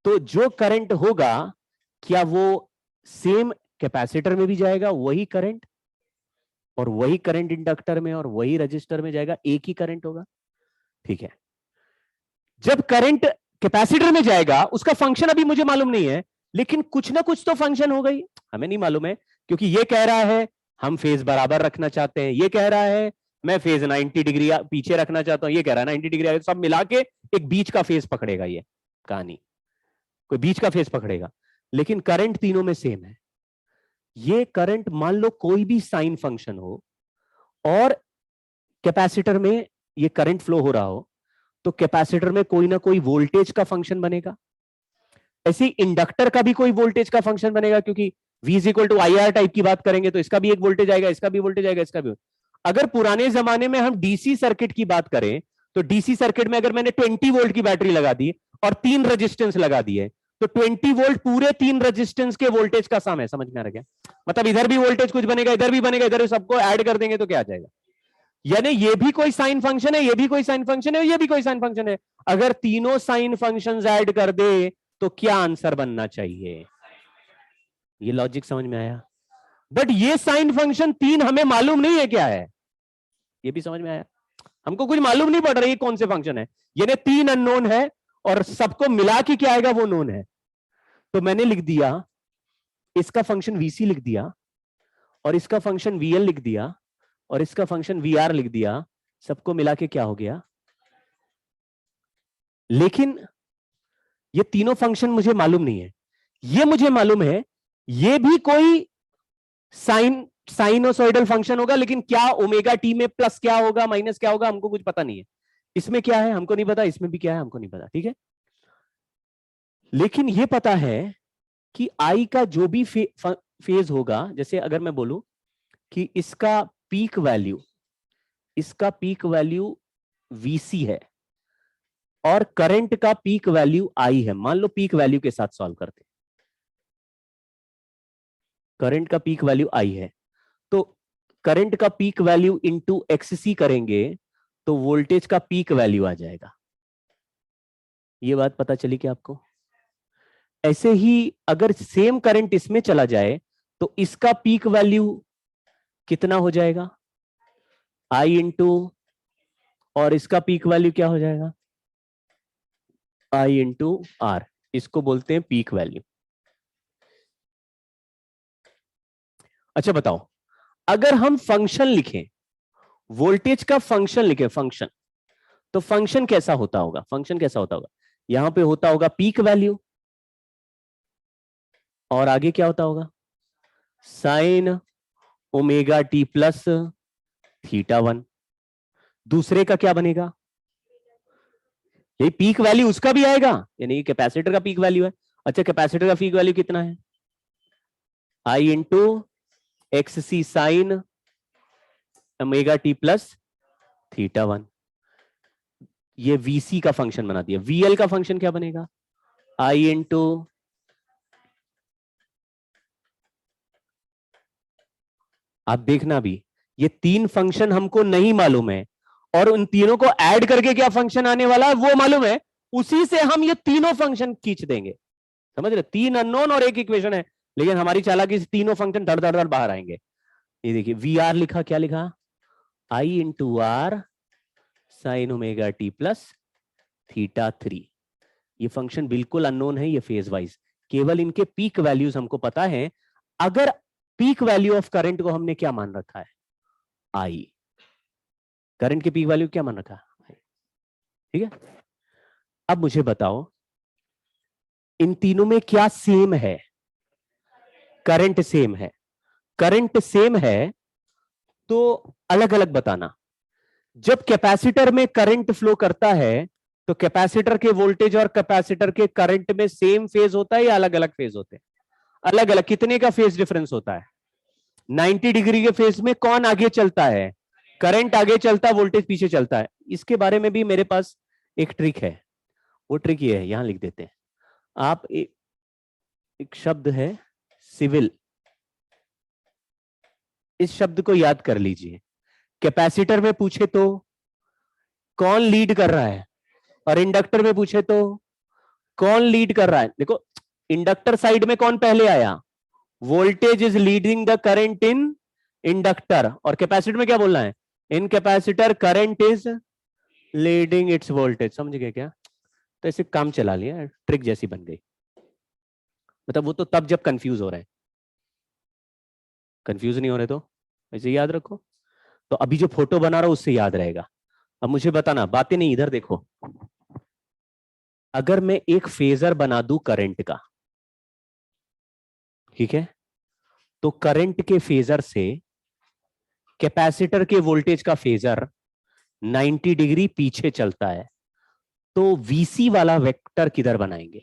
Speaker 1: तो जो करंट होगा, क्या वो सेम कैपेसिटर में भी जाएगा वही करंट, और वही करंट इंडक्टर में और वही रजिस्टर में जाएगा, एक ही करंट होगा, ठीक है। जब करंट कैपेसिटर में जाएगा, उसका फंक्शन अभी मुझे मालूम नहीं है, लेकिन कुछ ना कुछ तो फंक्शन होगा ही, हमें नहीं मालूम है, क्योंकि ये कह रहा है हम फेज बराबर रखना चाहते हैं, ये कह रहा है मैं फेज 90 डिग्री पीछे रखना चाहता हूं, ये कह रहा है 90 डिग्री आगे, सब मिला के एक बीच का फेज पकड़ेगा, ये कहानी कोई बीच का फेज पकड़ेगा, लेकिन करंट तीनों में सेम है। ये करंट मान लो कोई भी साइन फंक्शन हो और कैपेसिटर में ये करंट फ्लो हो रहा हो, तो कैपेसिटर में कोई ना कोई वोल्टेज का फंक्शन बनेगा, ऐसे इंडक्टर का भी कोई वोल्टेज का फंक्शन बनेगा, क्योंकि V is equal to I R type की बात करेंगे तो इसका भी एक वोल्टेज आएगा, इसका भी वोल्टेज आएगा, इसका भी। अगर पुराने जमाने में हम डीसी सर्किट की बात करें, तो डीसी सर्किट में अगर मैंने 20 वोल्ट की बैटरी लगा दी और 3 रेजिस्टेंस लगा दिए, तो 20 वोल्ट पूरे 3 रेजिस्टेंस के वोल्टेज का सम है, समझ में आ रहा क्या? मतलब इधर भी वोल्टेज कुछ बनेगा, इधर भी बनेगा, इधर सबको ऐड कर देंगे तो क्या आ जाएगा। यानी ये भी कोई साइन फंक्शन है, ये भी कोई साइन फंक्शन है, ये भी कोई साइन फंक्शन है। अगर तीनों साइन फंक्शंस ऐड कर दे तो क्या आंसर बनना चाहिए? ये लॉजिक समझ में आया? बट ये साइन फंक्शन 3 हमें मालूम नहीं है क्या है, ये भी समझ में आया? हमको कुछ मालूम नहीं पड़ रहा है कौन से फंक्शन है, यानी 3 अननोन है और सबको मिला के क्या आएगा वो नोन है। तो मैंने लिख दिया, इसका फंक्शन वीसी लिख दिया, और इसका फंक्शन वीएल लिख दिया, और इसका फंक्शन वीआर लिख दिया, सबको मिला के क्या हो गया। लेकिन ये तीनों फंक्शन मुझे मालूम नहीं है, ये मुझे मालूम है ये भी कोई साइनोसॉइडल फंक्शन होगा, लेकिन क्या ओमेगा टी में प्लस क्या होगा माइनस क्या होगा हमको कुछ पता नहीं है। इसमें क्या है हमको नहीं पता, इसमें भी क्या है हमको नहीं पता, ठीक है। लेकिन ये पता है कि आई का जो भी फेज होगा, जैसे अगर मैं बोलूं कि इसका पीक वैल्यू वीसी है और करंट का पीक वैल्यू आई है, मान लो पीक वैल्यू के साथ सॉल्व करते, करंट का पीक वैल्यू आई है, तो करंट का पीक वैल्यू इंटू एक्ससी करेंगे तो वोल्टेज का पीक वैल्यू आ जाएगा। ये बात पता चली क्या आपको? ऐसे ही अगर सेम करंट इसमें चला जाए तो इसका पीक वैल्यू कितना हो जाएगा, आई इंटू, और इसका पीक वैल्यू क्या हो जाएगा, आई इंटू आर। इसको बोलते हैं पीक वैल्यू। अच्छा बताओ, अगर हम फंक्शन लिखें, वोल्टेज का फंक्शन लिखें, फंक्शन, तो फंक्शन कैसा होता होगा, फंक्शन कैसा होता होगा? यहां पे होता होगा पीक वैल्यू, और आगे क्या होता होगा, sign omega T plus theta 1। दूसरे का क्या बनेगा, ये पीक वैल्यू उसका भी आएगा, यानी कैपेसिटर का पीक वैल्यू है। अच्छा कैपेसिटर का पीक वैल्यू कितना है, I into X C sine omega T plus theta 1। ये वीसी का फंक्शन बना दिया। वीएल का फंक्शन क्या बनेगा? आई इंटू आप देखना भी, ये तीन फंक्शन हमको नहीं मालूम है और उन तीनों को ऐड करके क्या फंक्शन आने वाला है वो मालूम है, उसी से हम ये तीनों फंक्शन खींच देंगे। समझ रहे? तीन अननोन और एक इक्वेशन है, लेकिन हमारी चालाकी से तीनों फंक्शन धड़ धड़ धड़ बाहर आएंगे। ये देखिए वी आर लिखा, क्या लिखा? I into R sine omega T plus theta 3। ये फंक्शन बिल्कुल अननोन है, ये फेज वाइज, केवल इनके पीक वैल्यूज हमको पता है। अगर पीक वैल्यू ऑफ करंट को हमने क्या मान रखा है? आई। करंट के पीक वैल्यू क्या मान रखा है? ठीक है। अब मुझे बताओ इन तीनों में क्या सेम है? करंट सेम है। करंट सेम है तो अलग अलग बताना। जब कैपेसिटर में करंट फ्लो करता है तो कैपेसिटर के वोल्टेज और कैपेसिटर के करंट में सेम फेज होता है या अलग अलग फेज होते हैं? अलग अलग। कितने का फेज डिफरेंस होता है? 90 डिग्री के फेज में कौन आगे चलता है? करंट आगे चलता है, वोल्टेज पीछे चलता है। इसके बारे में भी मेरे पास एक ट्रिक है। वो ट्रिक ये है, यहां लिख देते हैं आप। एक शब्द है सिविल, इस शब्द को याद कर लीजिए। कैपेसिटर में पूछे तो कौन लीड कर रहा है, और इंडक्टर में पूछे तो कौन लीड कर रहा है। देखो इंडक्टर साइड में कौन पहले आया? Voltage is leading the current in inductor. और कैपेसिटर में क्या बोलना है? इन capacitor current is leading it's voltage. समझ गए क्या? तो ऐसे काम चला लिया, ट्रिक जैसी बन गई। मतलब वो तो तब जब कंफ्यूज हो रहे हैं, कंफ्यूज नहीं हो रहे तो ऐसे याद रखो। तो अभी जो फोटो बना रहा हूं उससे याद रहेगा। अब मुझे बताना, बातें नहीं, इधर देखो। अगर मैं एक फेजर बना दूं करंट का, ठीक है, तो करंट के फेजर से कैपेसिटर के वोल्टेज का फेजर 90 डिग्री पीछे चलता है, तो वीसी वाला वेक्टर किधर बनाएंगे?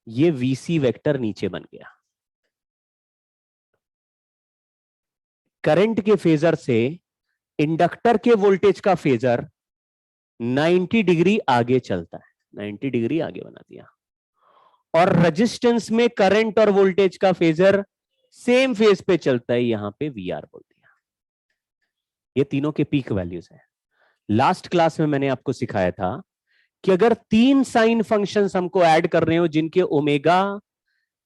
Speaker 1: ये वीसी वेक्टर नीचे बन गया। करंट के फेजर से इंडक्टर के वोल्टेज का फेजर 90 डिग्री आगे चलता है, 90 डिग्री आगे बना दिया। और रेजिस्टेंस में करंट और वोल्टेज का फेजर सेम फेज पे चलता है, यहां पे वी आर बोल दिया। ये तीनों के पीक वैल्यूज है। लास्ट क्लास में मैंने आपको सिखाया था कि अगर तीन साइन फंक्शंस हमको ऐड कर रहे हो जिनके ओमेगा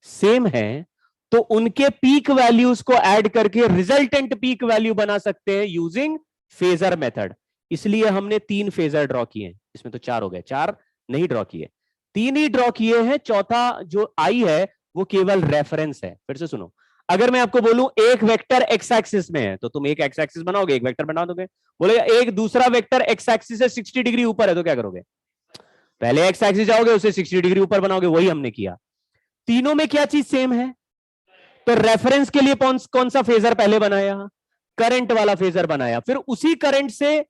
Speaker 1: सेम है, तो उनके पीक वैल्यूज को ऐड करके रिजल्टेंट पीक वैल्यू बना सकते हैं यूजिंग फेजर मेथड। इसलिए हमने तीन फेजर ड्रॉ किए हैं। इसमें तो चार हो गए, चार नहीं ड्रॉ किए, तीन ही ड्रॉ किए हैं। चौथा जो आई है वो केवल रेफरेंस है। फिर से सुनो, अगर मैं आपको बोलूं एक वेक्टर एक्स एक्सिस में है, तो तुम एक एक्स एक्सिस बनाओगे, एक वेक्टर बना दोगे। बोलेगा एक दूसरा वेक्टर एक्स एक्सिस से 60 डिग्री ऊपर है, तो क्या करोगे? पहले एक्स एक्सिस जाओगे, उसे 60 डिग्री ऊपर बनाओगे। वही हमने किया। तीनों में क्या चीज सेम है? तो रेफरेंस के लिए कौन सा फेजर पहले बनाया? करंट वाला फेजर बनाया। फिर उसी करंट से,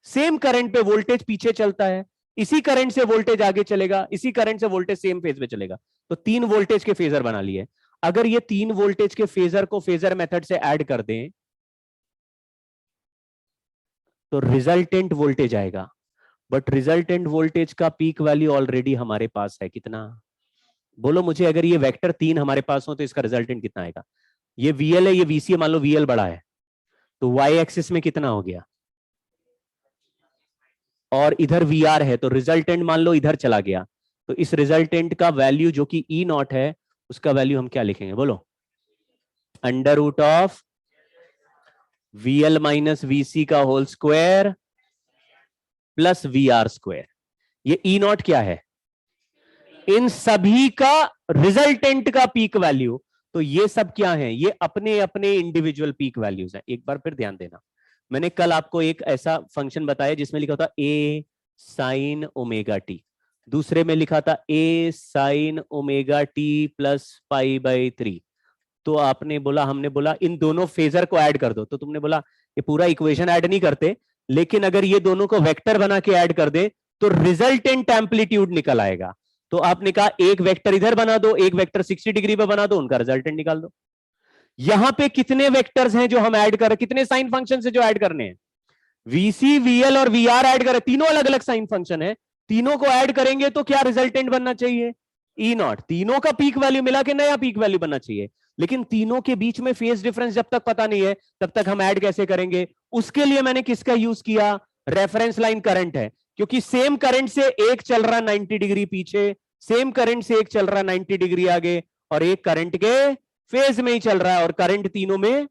Speaker 1: सेम करंट पे वोल्टेज पीछे चलता है, इसी करंट से वोल्टेज आगे चलेगा, इसी करंट से वोल्टेज सेम फेज में चलेगा। तो तीन वोल्टेज के फेजर बना लिए। अगर ये तीन वोल्टेज के फेजर को फेजर मेथड से ऐड कर दें तो रिजल्टेंट वोल्टेज आएगा। बट रिजल्टेंट वोल्टेज का पीक वैल्यू ऑलरेडी हमारे पास है। कितना? बोलो मुझे, अगर ये वेक्टर तीन हमारे पास हो तो इसका रिजल्टेंट कितना आएगा? ये वीएल है, ये वीसी है, मान लो वीएल बड़ा है, तो वाई एक्सिस में कितना हो गया? और इधर वी आर है, तो रिजल्टेंट मान लो इधर चला गया, तो इस रिजल्टेंट का वैल्यू जो कि ई नॉट है, उसका वैल्यू हम क्या लिखेंगे? बोलो, under root of VL minus VC का whole square plus V R square. ये ई नॉट क्या है? इन सभी का रिजल्टेंट का पीक वैल्यू। तो ये सब क्या है? ये अपने अपने इंडिविजुअल पीक वैल्यूज हैं। एक बार फिर ध्यान देना, मैंने कल आपको एक ऐसा फंक्शन बताया जिसमें लिखा था ए साइन ओमेगा टी, दूसरे में लिखा था A sine omega T plus pi by 3। तो आपने बोला, हमने बोला इन दोनों फेजर को ऐड कर दो, तो तुमने बोला ये पूरा इक्वेशन ऐड नहीं करते, लेकिन अगर ये दोनों को वेक्टर बना के ऐड कर दे तो रिजल्टेंट एम्पलीट्यूड निकल आएगा। तो आपने कहा एक वेक्टर इधर बना दो, एक वेक्टर 60 डिग्री पे बना दो, उनका रिजल्टेंट निकाल दो। यहां पे कितने वेक्टर्स हैं जो हम ऐड कर रहे हैं, कितने साइन फंक्शन से जो ऐड करने हैं, वीसी वीएल और वीआर ऐड करें, तीनों अलग अलग साइन फंक्शन है, तीनों को ऐड करेंगे तो क्या रिजल्टेंट बनना चाहिए, ई नॉट। तीनों का पीक वैल्यू मिला के नया पीक वैल्यू बनना चाहिए, लेकिन तीनों के बीच में फेज डिफरेंस जब तक पता नहीं है तब तक हम ऐड कैसे करेंगे। उसके लिए मैंने किसका यूज किया, रेफरेंस लाइन करंट है, क्योंकि सेम करंट से एक चल रहा 90 डिग्री पीछे, सेम करंट से एक चल रहा 90 डिग्री आगे, और एक करंट के फेज में ही चल रहा है, और करंट तीनों में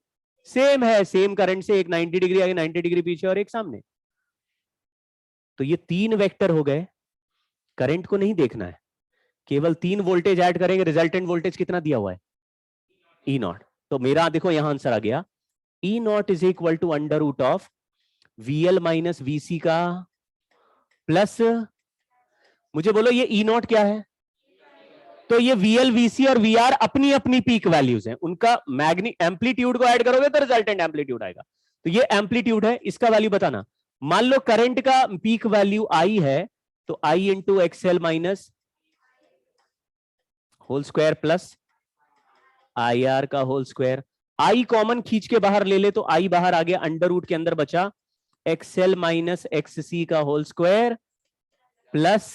Speaker 1: सेम है, सेम करंट से एक 90 डिग्री आगे 90 डिग्री पीछे और एक सामने। तो ये तीन वेक्टर हो गए, करंट को नहीं देखना है, केवल तीन वोल्टेज ऐड करेंगे, रिजल्टेंट वोल्टेज कितना दिया हुआ है, ई नॉट। तो मेरा देखो यहां आंसर आ गया, E naught is equal to under root of VL minus VC का प्लस, मुझे बोलो ये ई नॉट क्या है, तो ये वीएल वीसी और वीआर अपनी अपनी पीक वैल्यूज हैं, उनका एम्पलीट्यूड को ऐड करोगे तो रिजल्टेंट एम्पलीट्यूड आएगा। तो ये एम्पलीट्यूड है, इसका वैल्यू बताना। मान लो करंट का पीक वैल्यू आई है, तो I into XL minus whole square plus I R का होल स्क्वायर। आई कॉमन खींच के बाहर ले ले तो आई बाहर आ गया, अंडर रूट के अंदर बचा एक्सएल माइनस एक्स सी का whole square plus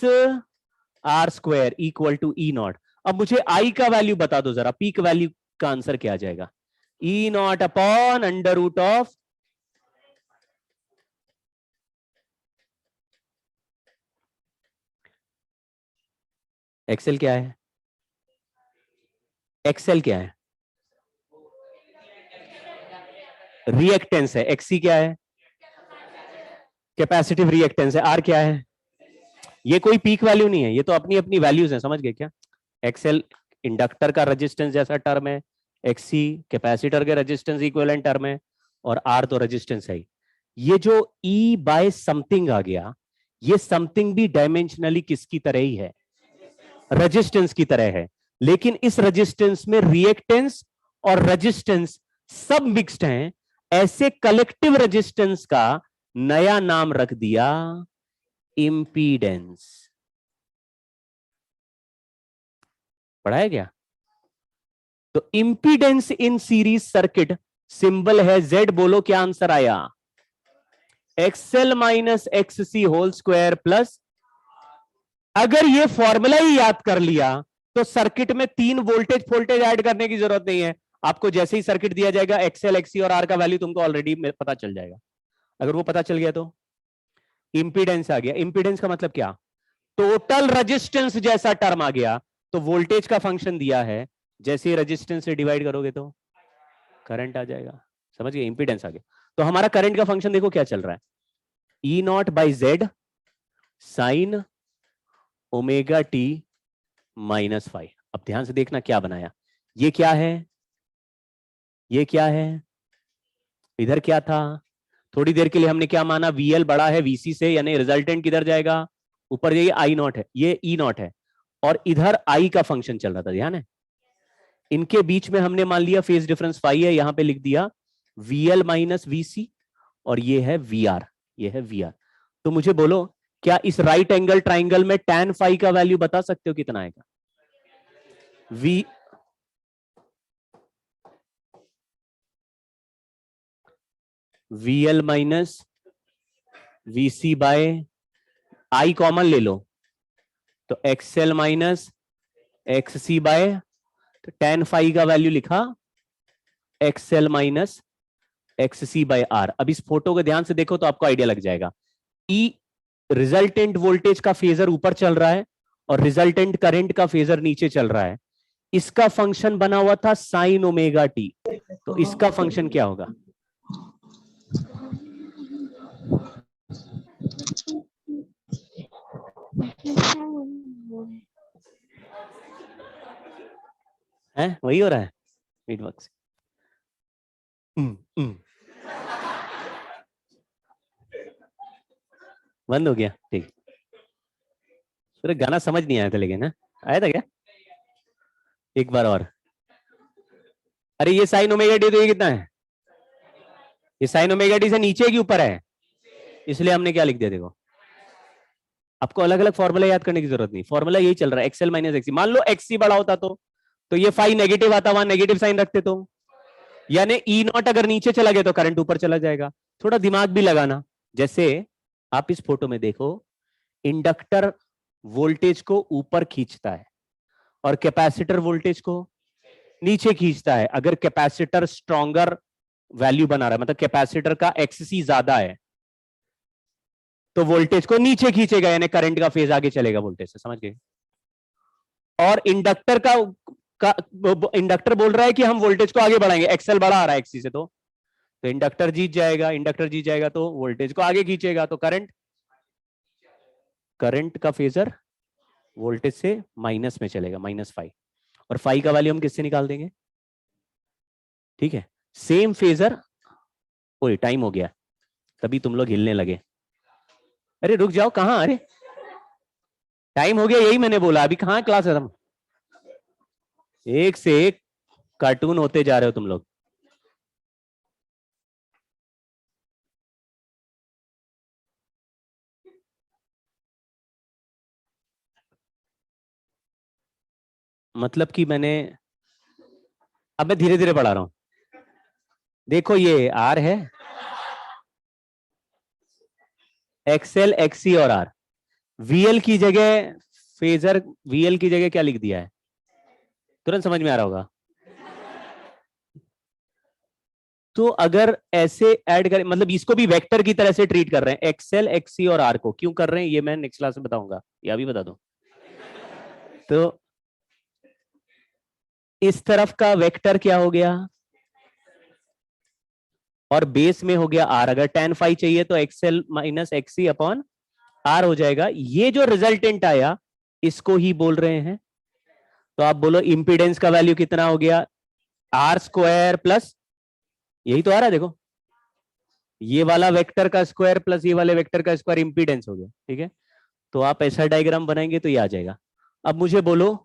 Speaker 1: R square equal to E naught. अब मुझे आई का वैल्यू बता दो जरा, पीक वैल्यू का आंसर क्या आ जाएगा, E naught upon under root of XL क्या है, एक्सएल क्या है, रिएक्टेंस है, एक्सी क्या है, कैपेसिटिव रिएक्टेंस है, आर क्या है, ये कोई पीक वैल्यू नहीं है, ये तो अपनी अपनी वैल्यूज हैं, समझ गए क्या। एक्सएल इंडक्टर का रेजिस्टेंस जैसा टर्म है, एक्सी कैपेसिटर के रेजिस्टेंस इक्विवेलेंट टर्म है, और आर तो रेजिस्टेंस है ही। ये जो ई बाय समथिंग आ गया, ये समथिंग भी डायमेंशनली किसकी तरह ही है, रेजिस्टेंस की तरह है, लेकिन इस रेजिस्टेंस में रिएक्टेंस और रेजिस्टेंस सब मिक्स्ड हैं। ऐसे कलेक्टिव रेजिस्टेंस का नया नाम रख दिया इंपीडेंस। पढ़ाया गया। तो impedance in series circuit symbol है जेड, बोलो क्या आंसर आया, एक्सएल माइनस एक्स सी होल स्क्वायर प्लस, अगर ये फॉर्मूला ही याद कर लिया तो सर्किट में तीन वोल्टेज ऐड करने की जरूरत नहीं है। आपको जैसे ही सर्किट दिया जाएगा एक्सएल एक्सी और आर का वैल्यू तुमको ऑलरेडी पता चल जाएगा। अगर वो पता चल गया तो इंपीडेंस आ गया। इंपीडेंस का मतलब क्या, टोटल रेजिस्टेंस जैसा टर्म आ गया, तो वोल्टेज का फंक्शन दिया है, जैसे ही रेजिस्टेंस से डिवाइड करोगे तो करंट आ जाएगा, समझ गए, इंपीडेंस आ गया। तो हमारा करंट का फंक्शन देखो क्या चल रहा है, E naught by Z sine omega T minus five. अब ध्यान से देखना क्या बनाया, ये क्या है, ये क्या है, इधर क्या था, थोड़ी देर के लिए हमने क्या माना, वीएल बड़ा है वीसी से, यानी रिजल्टेंट किधर जाएगा, ऊपर जाइए, आई नॉट है, ये ई नॉट है, और इधर आई का फंक्शन चल रहा था, ध्यान है। इनके बीच में हमने मान लिया फेज डिफरेंस फाई है, यहां पे लिख दिया वीएल माइनस वीसी, और ये है वीआर, ये है वीआर। तो मुझे बोलो क्या इस राइट एंगल ट्राइंगल में tan फाई का वैल्यू बता सकते हो कितना आएगा, VL minus VC by I common ले लो, तो XL minus X C by, तो tan फाई का वैल्यू लिखा XL minus X C by R. अब इस फोटो को ध्यान से देखो तो आपको आइडिया लग जाएगा, ई रिजल्टेंट वोल्टेज का फेजर ऊपर चल रहा है और रिजल्टेंट करंट का फेजर नीचे चल रहा है। इसका फंक्शन बना हुआ था साइन ओमेगा टी, तो इसका फंक्शन क्या होगा, है वही हो रहा है फीडबैक। बंद हो गया, ठीक। पूरा गाना समझ नहीं आया था, लेकिन आया था क्या, एक बार और। अरे ये साइन ओमेगा टी, तो ये कितना है, ये साइन ओमेगा टी से नीचे की ऊपर है, इसलिए हमने क्या लिख दिया, देखो आपको अलग अलग फॉर्मूला याद करने की जरूरत नहीं, फॉर्मूला यही चल रहा है, एक्सएल माइनस एक्सी। मान लो एक्सी बड़ा होता तो ये फाई नेगेटिव आता, वहां नेगेटिव साइन रखते तो यानी ई नॉट अगर नीचे चला गया तो करंट ऊपर चला जाएगा। थोड़ा दिमाग भी लगाना। जैसे आप इस फोटो में देखो, इंडक्टर वोल्टेज को ऊपर खींचता है और कैपेसिटर वोल्टेज को नीचे खींचता है। अगर कैपेसिटर स्ट्रॉन्गर वैल्यू बना रहा है, मतलब कैपेसिटर का एक्ससी ज्यादा है, तो वोल्टेज को नीचे खींचेगा, यानी करंट का फेज आगे चलेगा वोल्टेज से। समझ गए? और इंडक्टर का इंडक्टर बोल रहा है कि हम वोल्टेज को आगे बढ़ाएंगे, एक्सएल बढ़ा आ रहा है एक्सी से, तो इंडक्टर जीत जाएगा। इंडक्टर जीत जाएगा तो वोल्टेज को आगे खींचेगा, तो करंट का फेजर वोल्टेज से माइनस में चलेगा, -5। और फाई का वैल्यू हम किससे निकाल देंगे? ठीक है, सेम फेजर। ओए टाइम हो गया, तभी तुम लोग हिलने लगे। अरे रुक जाओ, कहां? अरे टाइम हो गया, यही मैंने बोला। अभी कहां क्लास है? तुम एक से एक कार्टून होते जा रहे हो तुम लोग। मतलब कि अब मैं धीरे धीरे पढ़ा रहा हूं। देखो ये आर है, एक्सएल, एक्सी और आर। वीएल की जगह फेजर, वीएल की जगह क्या लिख दिया है? तुरंत समझ में आ रहा होगा। तो अगर ऐसे ऐड करें, मतलब इसको भी वेक्टर की तरह से ट्रीट कर रहे हैं, एक्सएल, एक्सी और आर को। क्यों कर रहे हैं ये मैं नेक्स्ट क्लास में बताऊंगा, या भी बता दूं। तो इस तरफ का वेक्टर क्या हो गया, और बेस में हो गया आर। अगर tan फाई चाहिए तो XL minus XC upon R हो जाएगा। ये जो रिजल्टेंट आया इसको ही बोल रहे हैं। तो आप बोलो इंपीडेंस का वैल्यू कितना हो गया? आर स्क्वायर प्लस, यही तो आ रहा है देखो, ये वाला वेक्टर का स्क्वायर प्लस ये वाले वेक्टर का स्क्वायर इंपीडेंस हो गया। ठीक है, तो आप ऐसा डायग्राम बनाएंगे तो ये आ जाएगा। अब मुझे बोलो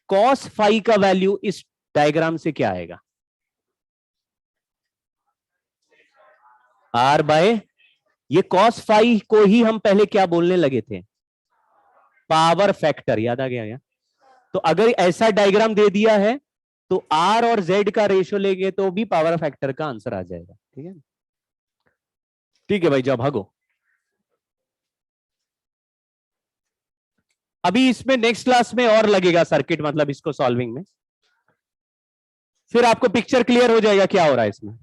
Speaker 1: कॉस फाई का वैल्यू इस डायग्राम से क्या आएगा? आर बाय, ये कॉस फाई को ही हम पहले क्या बोलने लगे थे? Power factor. याद आ गया क्या? तो अगर ऐसा डायग्राम दे दिया है तो आर और जेड का रेशियो लेंगे तो भी पावर फैक्टर का आंसर आ जाएगा। ठीक है, ठीक है भाई, जाओ भागो। अभी इसमें नेक्स्ट क्लास में और लगेगा सर्किट, मतलब इसको सॉल्विंग में, फिर आपको पिक्चर क्लियर हो जाएगा क्या हो रहा है इसमें।